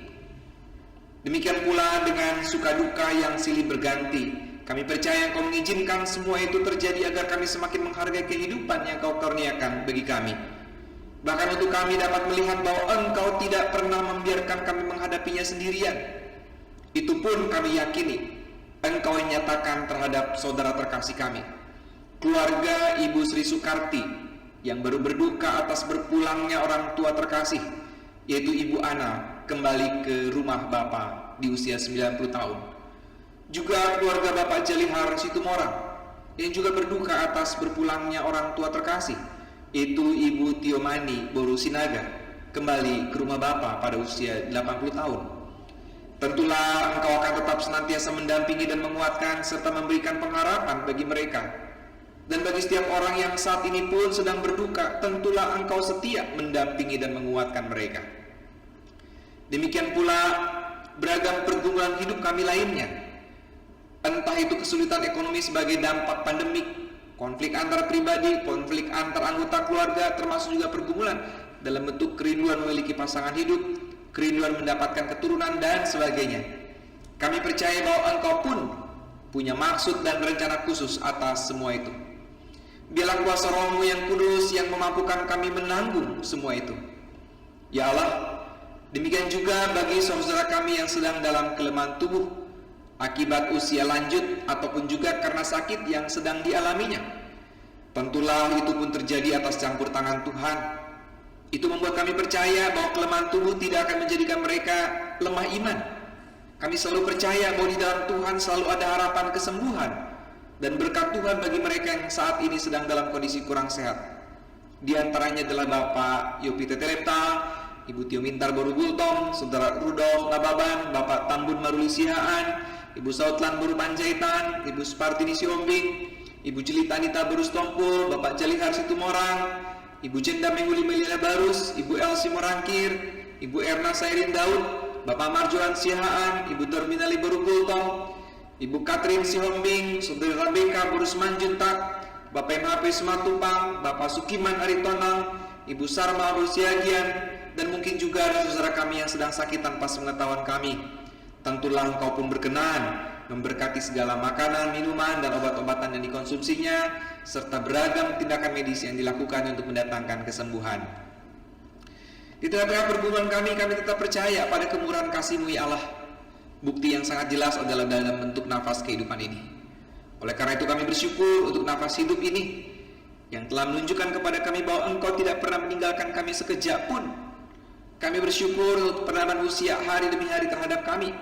Demikian pula dengan suka duka yang silih berganti. Kami percaya Engkau mengizinkan semua itu terjadi agar kami semakin menghargai kehidupan yang Kau karuniakan bagi kami. Bahkan untuk kami dapat melihat bahwa Engkau tidak pernah membiarkan kami menghadapinya sendirian. Itu pun kami yakini Engkau yang nyatakan terhadap saudara terkasih kami, keluarga Ibu Sri Sukarti yang baru berduka atas berpulangnya orang tua terkasih, yaitu Ibu Ana kembali ke rumah Bapa di usia 90 tahun. Juga keluarga Bapak Jalihar Situmorang yang juga berduka atas berpulangnya orang tua terkasih, yaitu Ibu Tiomani Borusinaga kembali ke rumah Bapa pada usia 80 tahun. Tentulah Engkau akan tetap senantiasa mendampingi dan menguatkan serta memberikan pengharapan bagi mereka. Dan bagi setiap orang yang saat ini pun sedang berduka, tentulah Engkau setia mendampingi dan menguatkan mereka. Demikian pula beragam pergumulan hidup kami lainnya. Entah itu kesulitan ekonomi sebagai dampak pandemik, konflik antar pribadi, konflik antar anggota keluarga, termasuk juga pergumulan dalam bentuk kerinduan memiliki pasangan hidup, kerinduan mendapatkan keturunan dan sebagainya. Kami percaya bahwa Engkau pun punya maksud dan rencana khusus atas semua itu. Biarlah kuasa Roh-Mu yang kudus yang memampukan kami menanggung semua itu. Ya Allah, demikian juga bagi saudara kami yang sedang dalam kelemahan tubuh akibat usia lanjut ataupun juga karena sakit yang sedang dialaminya. Tentulah itu pun terjadi atas campur tangan Tuhan. Itu membuat kami percaya bahwa kelemahan tubuh tidak akan menjadikan mereka lemah iman. Kami selalu percaya bahwa di dalam Tuhan selalu ada harapan kesembuhan dan berkat Tuhan bagi mereka yang saat ini sedang dalam kondisi kurang sehat. Di antaranya adalah Bapak Yopi Tetelepta, Ibu Tio Mintar Boru Gultom, Saudara Rudolf Nababan, Bapak Tambun Maruli Sihaan, Ibu Sautlan Boru Panjaitan, Ibu Spartini Siombing, Ibu Jelitanita Barus Tompul, Bapak Jalihar Situmorang, Ibu Jenda Mengguli Melila Barus, Ibu Elsi Morangkir, Ibu Erna Sairin Daud, Bapak Marjoan Sihaan, Ibu Terminali Boru Gultom, Ibu Katrin Sihombing, Saudara Rebeka Boru Semanjuntak, Bapak MHP Sematupang, Bapak Sukiman Aritonang, Ibu Sarma Boru Siagian, dan mungkin juga ada saudara kami yang sedang sakit tanpa sepengetahuan kami. Tentulah Engkau pun berkenan memberkati segala makanan, minuman, dan obat-obatan yang dikonsumsinya, serta beragam tindakan medis yang dilakukan untuk mendatangkan kesembuhan. Di tengah-tengah pergumulan kami tetap percaya pada kemurahan kasih-Mu ya Allah. Bukti yang sangat jelas adalah dalam bentuk nafas kehidupan ini. Oleh karena itu kami bersyukur untuk nafas hidup ini yang telah menunjukkan kepada kami bahwa Engkau tidak pernah meninggalkan kami sekejap pun. Kami bersyukur untuk penambahan usia hari demi hari terhadap kami,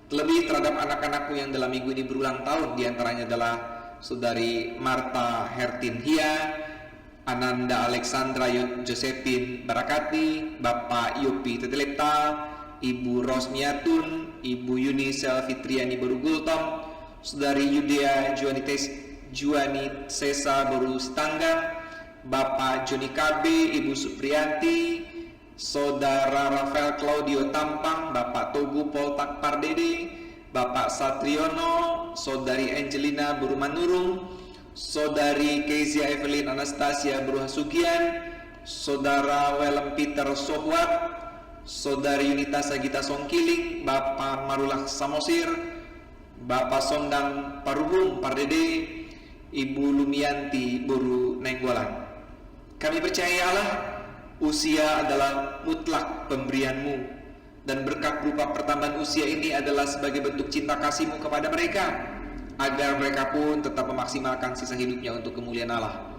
terlebih terhadap anak-anakku yang dalam minggu ini berulang tahun. Di antaranya adalah Saudari Marta Hertin Hia, Ananda Alexandra Josephine Barakati, Bapak Yopi Tetelepta, Ibu Rosmiatun, Ibu Yunisel Fitriani Boru Gultom, Saudari Yudea Juani Sesa Boru Sitanggang, Bapak Joni Kabe, Ibu Supriyanti, Saudara Rafael Claudio Tampang, Bapak Togu Poltak Pardede, Bapak Satriono, Saudari Angelina Boru Manurung, Saudari Kezia Evelyn Anastasia Boru Hasugian, Saudara Welem Peter Sohwat, Saudari Yunita Sagita Songkiling, Bapak Marulah Samosir, Bapak Sondang Paruhung Pardede, Ibu Lumianti Boru Nenggolan. Kami percaya Allah, usia adalah mutlak pemberian-Mu, dan berkat berupa pertambahan usia ini adalah sebagai bentuk cinta kasih-Mu kepada mereka, agar mereka pun tetap memaksimalkan sisa hidupnya untuk kemuliaan Allah.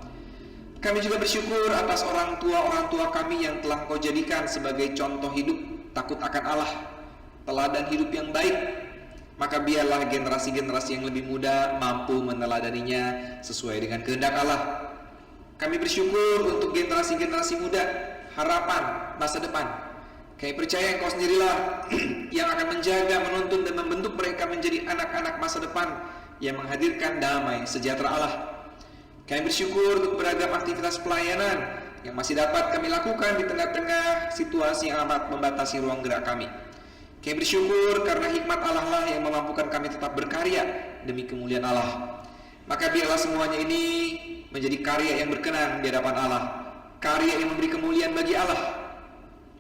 Kami juga bersyukur atas orang tua kami yang telah Engkau jadikan sebagai contoh hidup takut akan Allah, teladan hidup yang baik. Maka biarlah generasi-generasi yang lebih muda mampu meneladaninya sesuai dengan kehendak Allah. Kami bersyukur untuk generasi-generasi muda, harapan masa depan. Kami percaya Engkau sendirilah yang akan menjaga, menuntun, dan membentuk mereka menjadi anak-anak masa depan yang menghadirkan damai sejahtera Allah. Kami bersyukur untuk beragam aktivitas pelayanan yang masih dapat kami lakukan di tengah-tengah situasi yang amat membatasi ruang gerak kami. Kami bersyukur karena hikmat Allah lah yang memampukan kami tetap berkarya demi kemuliaan Allah. Maka biarlah semuanya ini menjadi karya yang berkenan di hadapan Allah, karya yang memberi kemuliaan bagi Allah.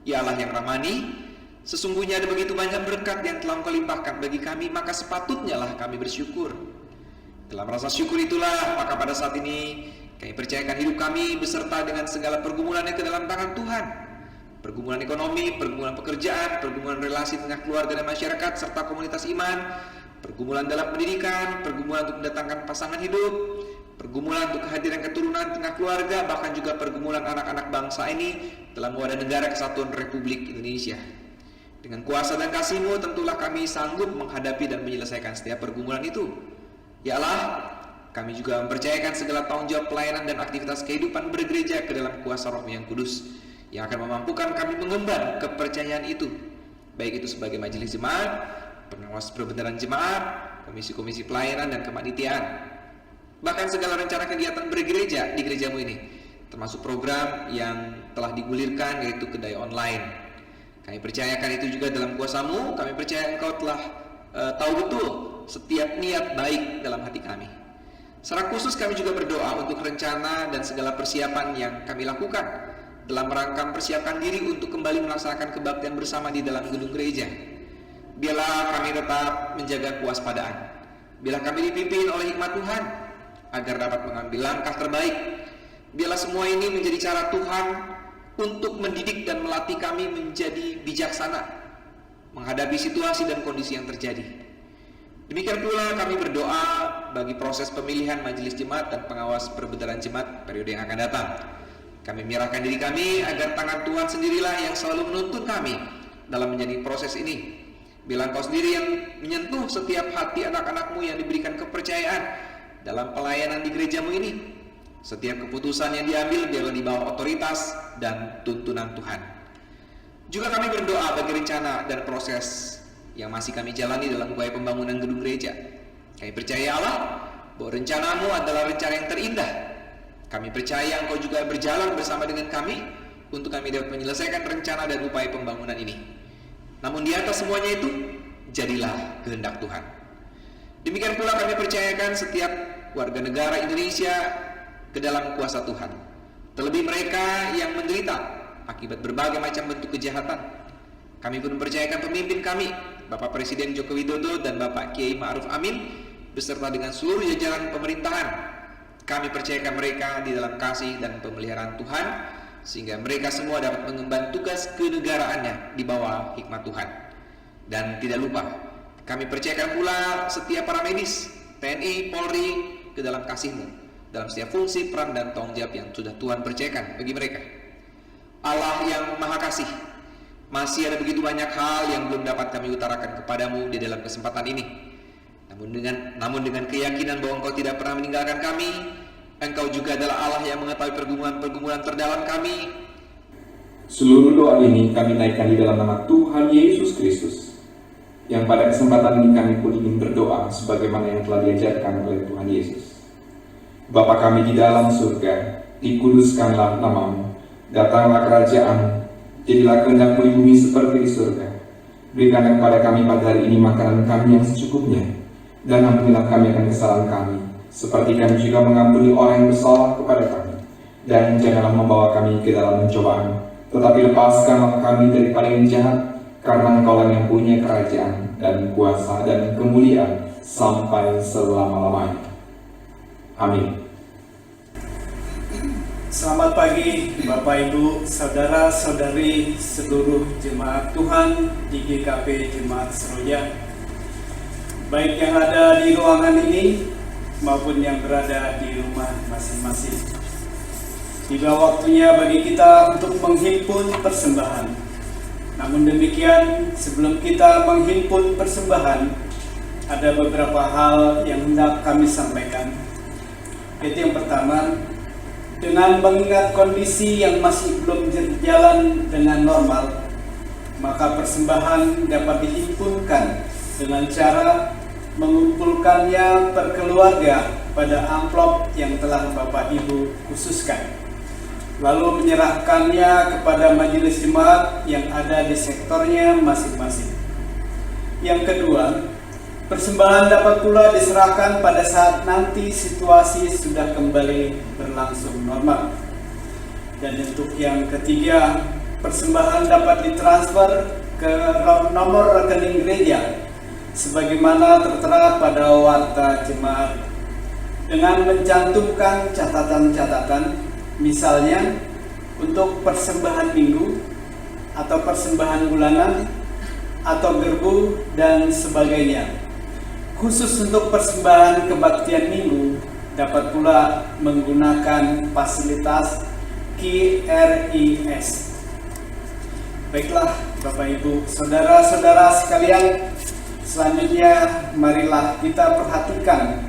Ya Allah yang rahmani, sesungguhnya ada begitu banyak berkat yang telah Engkau limpahkan bagi kami, maka sepatutnya lah kami bersyukur. Dalam rasa syukur itulah, maka pada saat ini kami percayakan hidup kami beserta dengan segala pergumulannya ke dalam tangan Tuhan. Pergumulan ekonomi, pergumulan pekerjaan, pergumulan relasi tengah keluarga dan masyarakat, serta komunitas iman, pergumulan dalam pendidikan, pergumulan untuk mendatangkan pasangan hidup, pergumulan untuk kehadiran keturunan tengah keluarga, bahkan juga pergumulan anak-anak bangsa ini dalam wadah negara kesatuan Republik Indonesia. Dengan kuasa dan kasih-Mu tentulah kami sanggup menghadapi dan menyelesaikan setiap pergumulan itu. Ya Allah, kami juga mempercayakan segala tanggung jawab pelayanan dan aktivitas kehidupan bergereja ke dalam kuasa Roh-Mu yang kudus, yang akan memampukan kami mengemban kepercayaan itu, baik itu sebagai majelis jemaat, pengawas perbendaharaan jemaat, komisi-komisi pelayanan dan kepanitiaan, bahkan segala rencana kegiatan bergereja di gerejamu ini, termasuk program yang telah digulirkan yaitu kedai online. Kami percayakan itu juga dalam kuasa-Mu. Kami percaya Engkau telah tahu betul setiap niat baik dalam hati kami. Secara khusus kami juga berdoa untuk rencana dan segala persiapan yang kami lakukan dalam rangka persiapkan diri untuk kembali melaksanakan kebaktian bersama di dalam gedung gereja. Biarlah kami tetap menjaga kewaspadaan, Biarlah kami dipimpin oleh hikmat Tuhan agar dapat mengambil langkah terbaik. Biarlah semua ini menjadi cara Tuhan untuk mendidik dan melatih kami menjadi bijaksana menghadapi situasi dan kondisi yang terjadi. Demikian pula kami berdoa bagi proses pemilihan majelis jemaat dan pengawas perbedaan jemaat periode yang akan datang. Kami menyerahkan diri kami agar tangan Tuhan sendirilah yang selalu menuntun kami dalam menjadi proses ini. Bila Engkau sendiri yang menyentuh setiap hati anak-anak-Mu yang diberikan kepercayaan dalam pelayanan di gerejamu ini. Setiap keputusan yang diambil biarlah di bawah otoritas dan tuntunan Tuhan. Juga kami berdoa bagi rencana dan proses yang masih kami jalani dalam upaya pembangunan gedung gereja. Kami percaya Allah bahwa rencana-Mu adalah rencana yang terindah. Kami percaya Engkau juga berjalan bersama dengan kami untuk kami dapat menyelesaikan rencana dan upaya pembangunan ini. Namun di atas semuanya itu, jadilah kehendak Tuhan. Demikian pula kami percayakan setiap warga negara Indonesia ke dalam kuasa Tuhan. Terlebih mereka yang menderita akibat berbagai macam bentuk kejahatan. Kami pun mempercayakan pemimpin kami, Bapak Presiden Joko Widodo dan Bapak Kiai Ma'ruf Amin, beserta dengan seluruh jajaran pemerintahan. Kami percayakan mereka di dalam kasih dan pemeliharaan Tuhan, sehingga mereka semua dapat mengemban tugas kenegaraannya di bawah hikmat Tuhan. Dan tidak lupa, kami percayakan pula setiap para medis, TNI, Polri ke dalam kasih-Mu, dalam setiap fungsi, peran, dan tanggung jawab yang sudah Tuhan percayakan bagi mereka. Allah yang Maha Kasih, masih ada begitu banyak hal yang belum dapat kami utarakan kepadamu di dalam kesempatan ini. Namun dengan keyakinan bahwa Engkau tidak pernah meninggalkan kami, Engkau juga adalah Allah yang mengetahui pergumulan-pergumulan terdalam kami. Seluruh doa ini kami naikkan di dalam nama Tuhan Yesus Kristus, yang pada kesempatan ini kami pun ingin berdoa sebagaimana yang telah diajarkan oleh Tuhan Yesus. Bapa kami di dalam surga, dikuduskanlah nama-Mu, datanglah kerajaan, jadilah kehendak-Mu di bumi seperti di surga. Berikan kepada kami pada hari ini makanan kami yang secukupnya, dan ampunilah kami akan kesalahan kami, seperti kami juga mengampuni orang yang bersalah kepada kami. Dan janganlah membawa kami ke dalam pencobaan, tetapi lepaskanlah kami daripada yang jahat, karena Engkau yang punya kerajaan dan kuasa dan kemuliaan sampai selama-lamanya. Amin. Selamat pagi Bapak Ibu, Saudara-saudari seluruh jemaat Tuhan di GKP Jemaat Seroja, baik yang ada di ruangan ini maupun yang berada di rumah masing-masing. Tiba waktunya bagi kita untuk menghimpun persembahan. Namun demikian, sebelum kita menghimpun persembahan, ada beberapa hal yang hendak kami sampaikan. Itu yang pertama, dengan mengingat kondisi yang masih belum berjalan dengan normal, maka persembahan dapat dihimpunkan dengan cara mengumpulkannya per keluarga pada amplop yang telah Bapak Ibu khususkan, lalu menyerahkannya kepada majelis jemaat yang ada di sektornya masing-masing. Yang kedua, persembahan dapat pula diserahkan pada saat nanti situasi sudah kembali berlangsung normal. Dan untuk yang ketiga, persembahan dapat ditransfer ke nomor rekening gereja sebagaimana tertera pada warta jemaat dengan mencantumkan catatan-catatan, misalnya untuk persembahan minggu atau persembahan bulanan atau gerbu dan sebagainya. Khusus untuk persembahan kebaktian minggu dapat pula menggunakan fasilitas QRIS. Baiklah Bapak Ibu, saudara-saudara sekalian, selanjutnya marilah kita perhatikan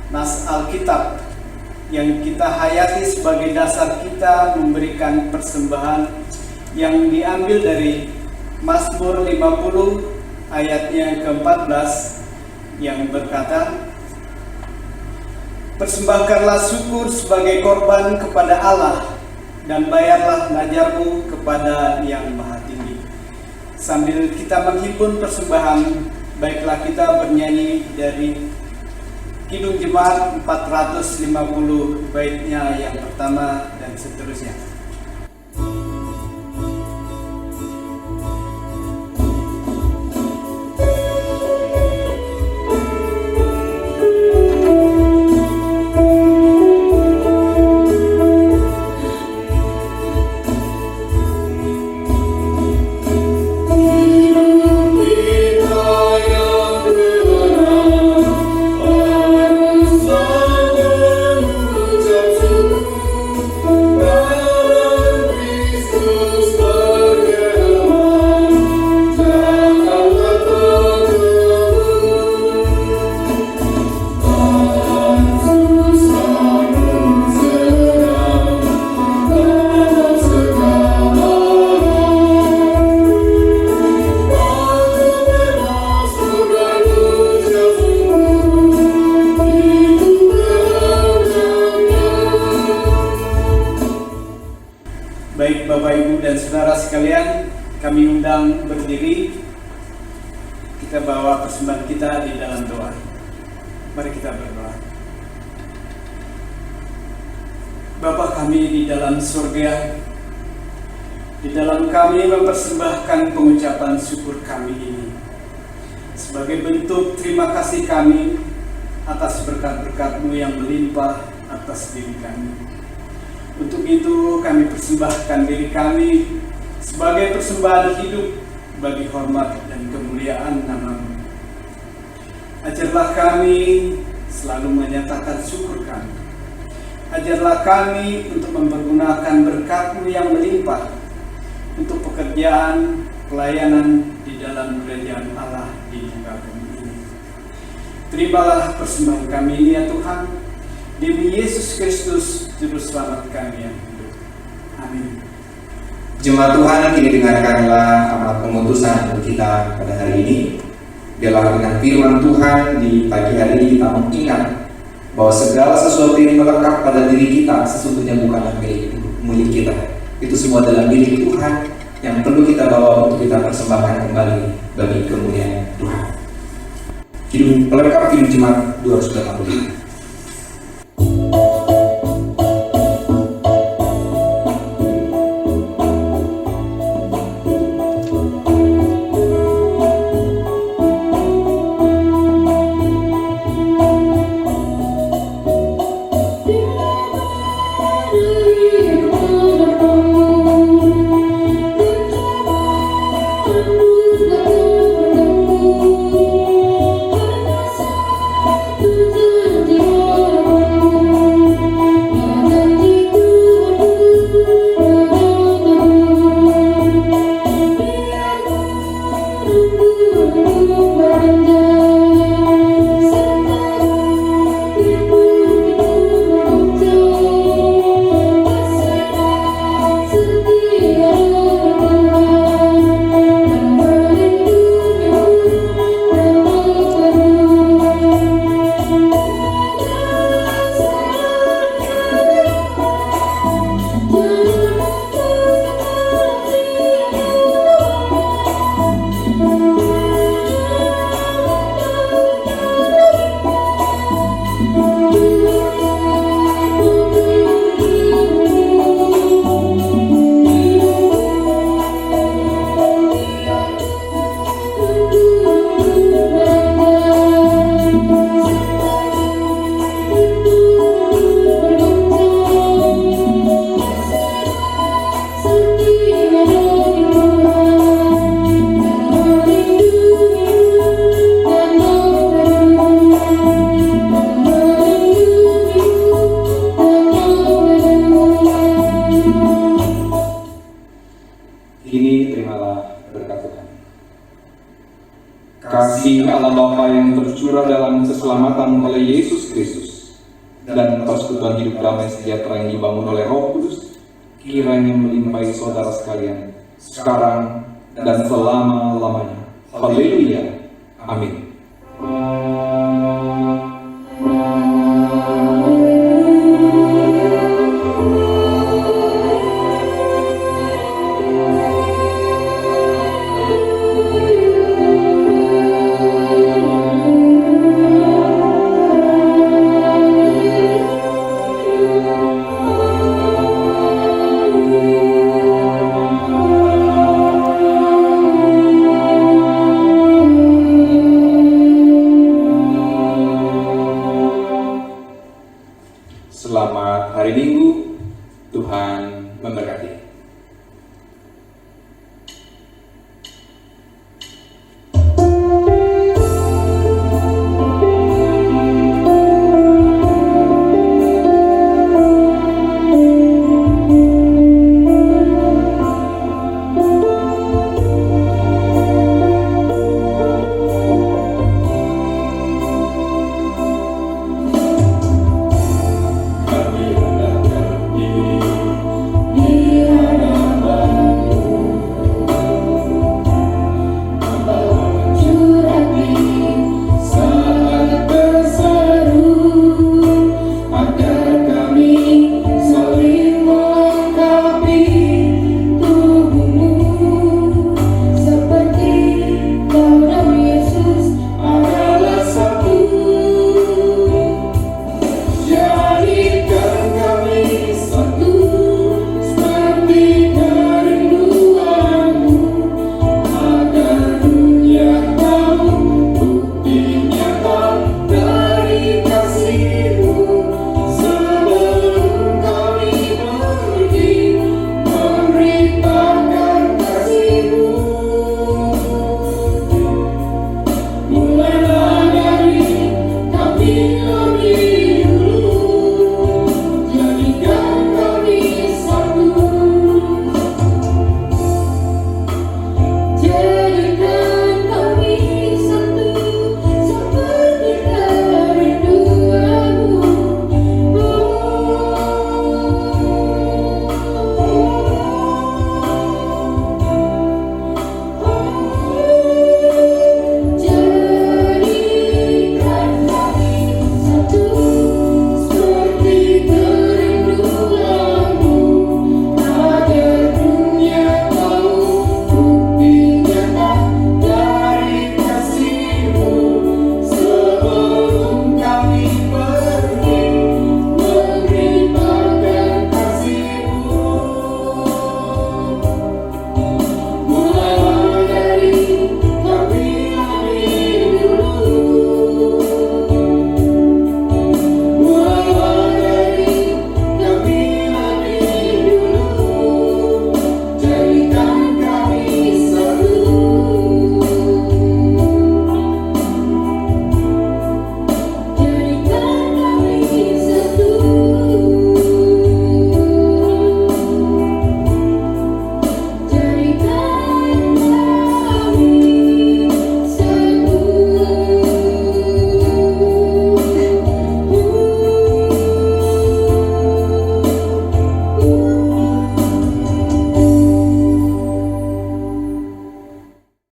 nas Alkitab yang kita hayati sebagai dasar kita memberikan persembahan, yang diambil dari Mazmur 50 ayatnya ke-14 yang berkata, "Persembahkanlah syukur sebagai korban kepada Allah dan bayarlah najarmu kepada Yang Maha Tinggi." Sambil kita menghimpun persembahan, baiklah kita bernyanyi dari Kidung Jemaat 450 baitnya yang pertama dan seterusnya. kami undang berdiri, kita bawa persembahan kita di dalam doa. Mari kita berdoa. Bapa kami di dalam surga, di dalam kami mempersembahkan pengucapan syukur kami ini sebagai bentuk terima kasih kami atas berkat-berkat-Mu yang melimpah atas diri kami. Untuk itu kami persembahkan diri kami sebagai persembahan hidup bagi hormat dan kemuliaan nama-Mu. Ajarlah kami selalu menyatakan syukur kami. Ajarlah kami untuk mempergunakan berkat-Mu yang melimpah untuk pekerjaan, pelayanan di dalam kerajaan Allah di muka bumi ini. Terimalah persembahan kami ini ya Tuhan, demi Yesus Kristus, Juru Selamat kami yang hidup. Amin. Jemaat Tuhan, kini dengarkanlah amanat pengutusan untuk kita pada hari ini. Biarlah dengan firman Tuhan di pagi hari ini kita mengingat bahwa segala sesuatu yang melekat pada diri kita sesungguhnya bukanlah milik kita. Itu semua adalah milik Tuhan yang perlu kita bawa untuk kita persembahkan kembali bagi kemuliaan Tuhan. Pelengkap Kidung Jemaat 285. Kasih Allah Bapa yang tercurah dalam keselamatan oleh Yesus Kristus dan persekutuan hidup damai sejahtera yang dibangun oleh Roh Kudus kiranya melimpahi saudara sekalian sekarang dan selama-lamanya. Haleluya. Amin.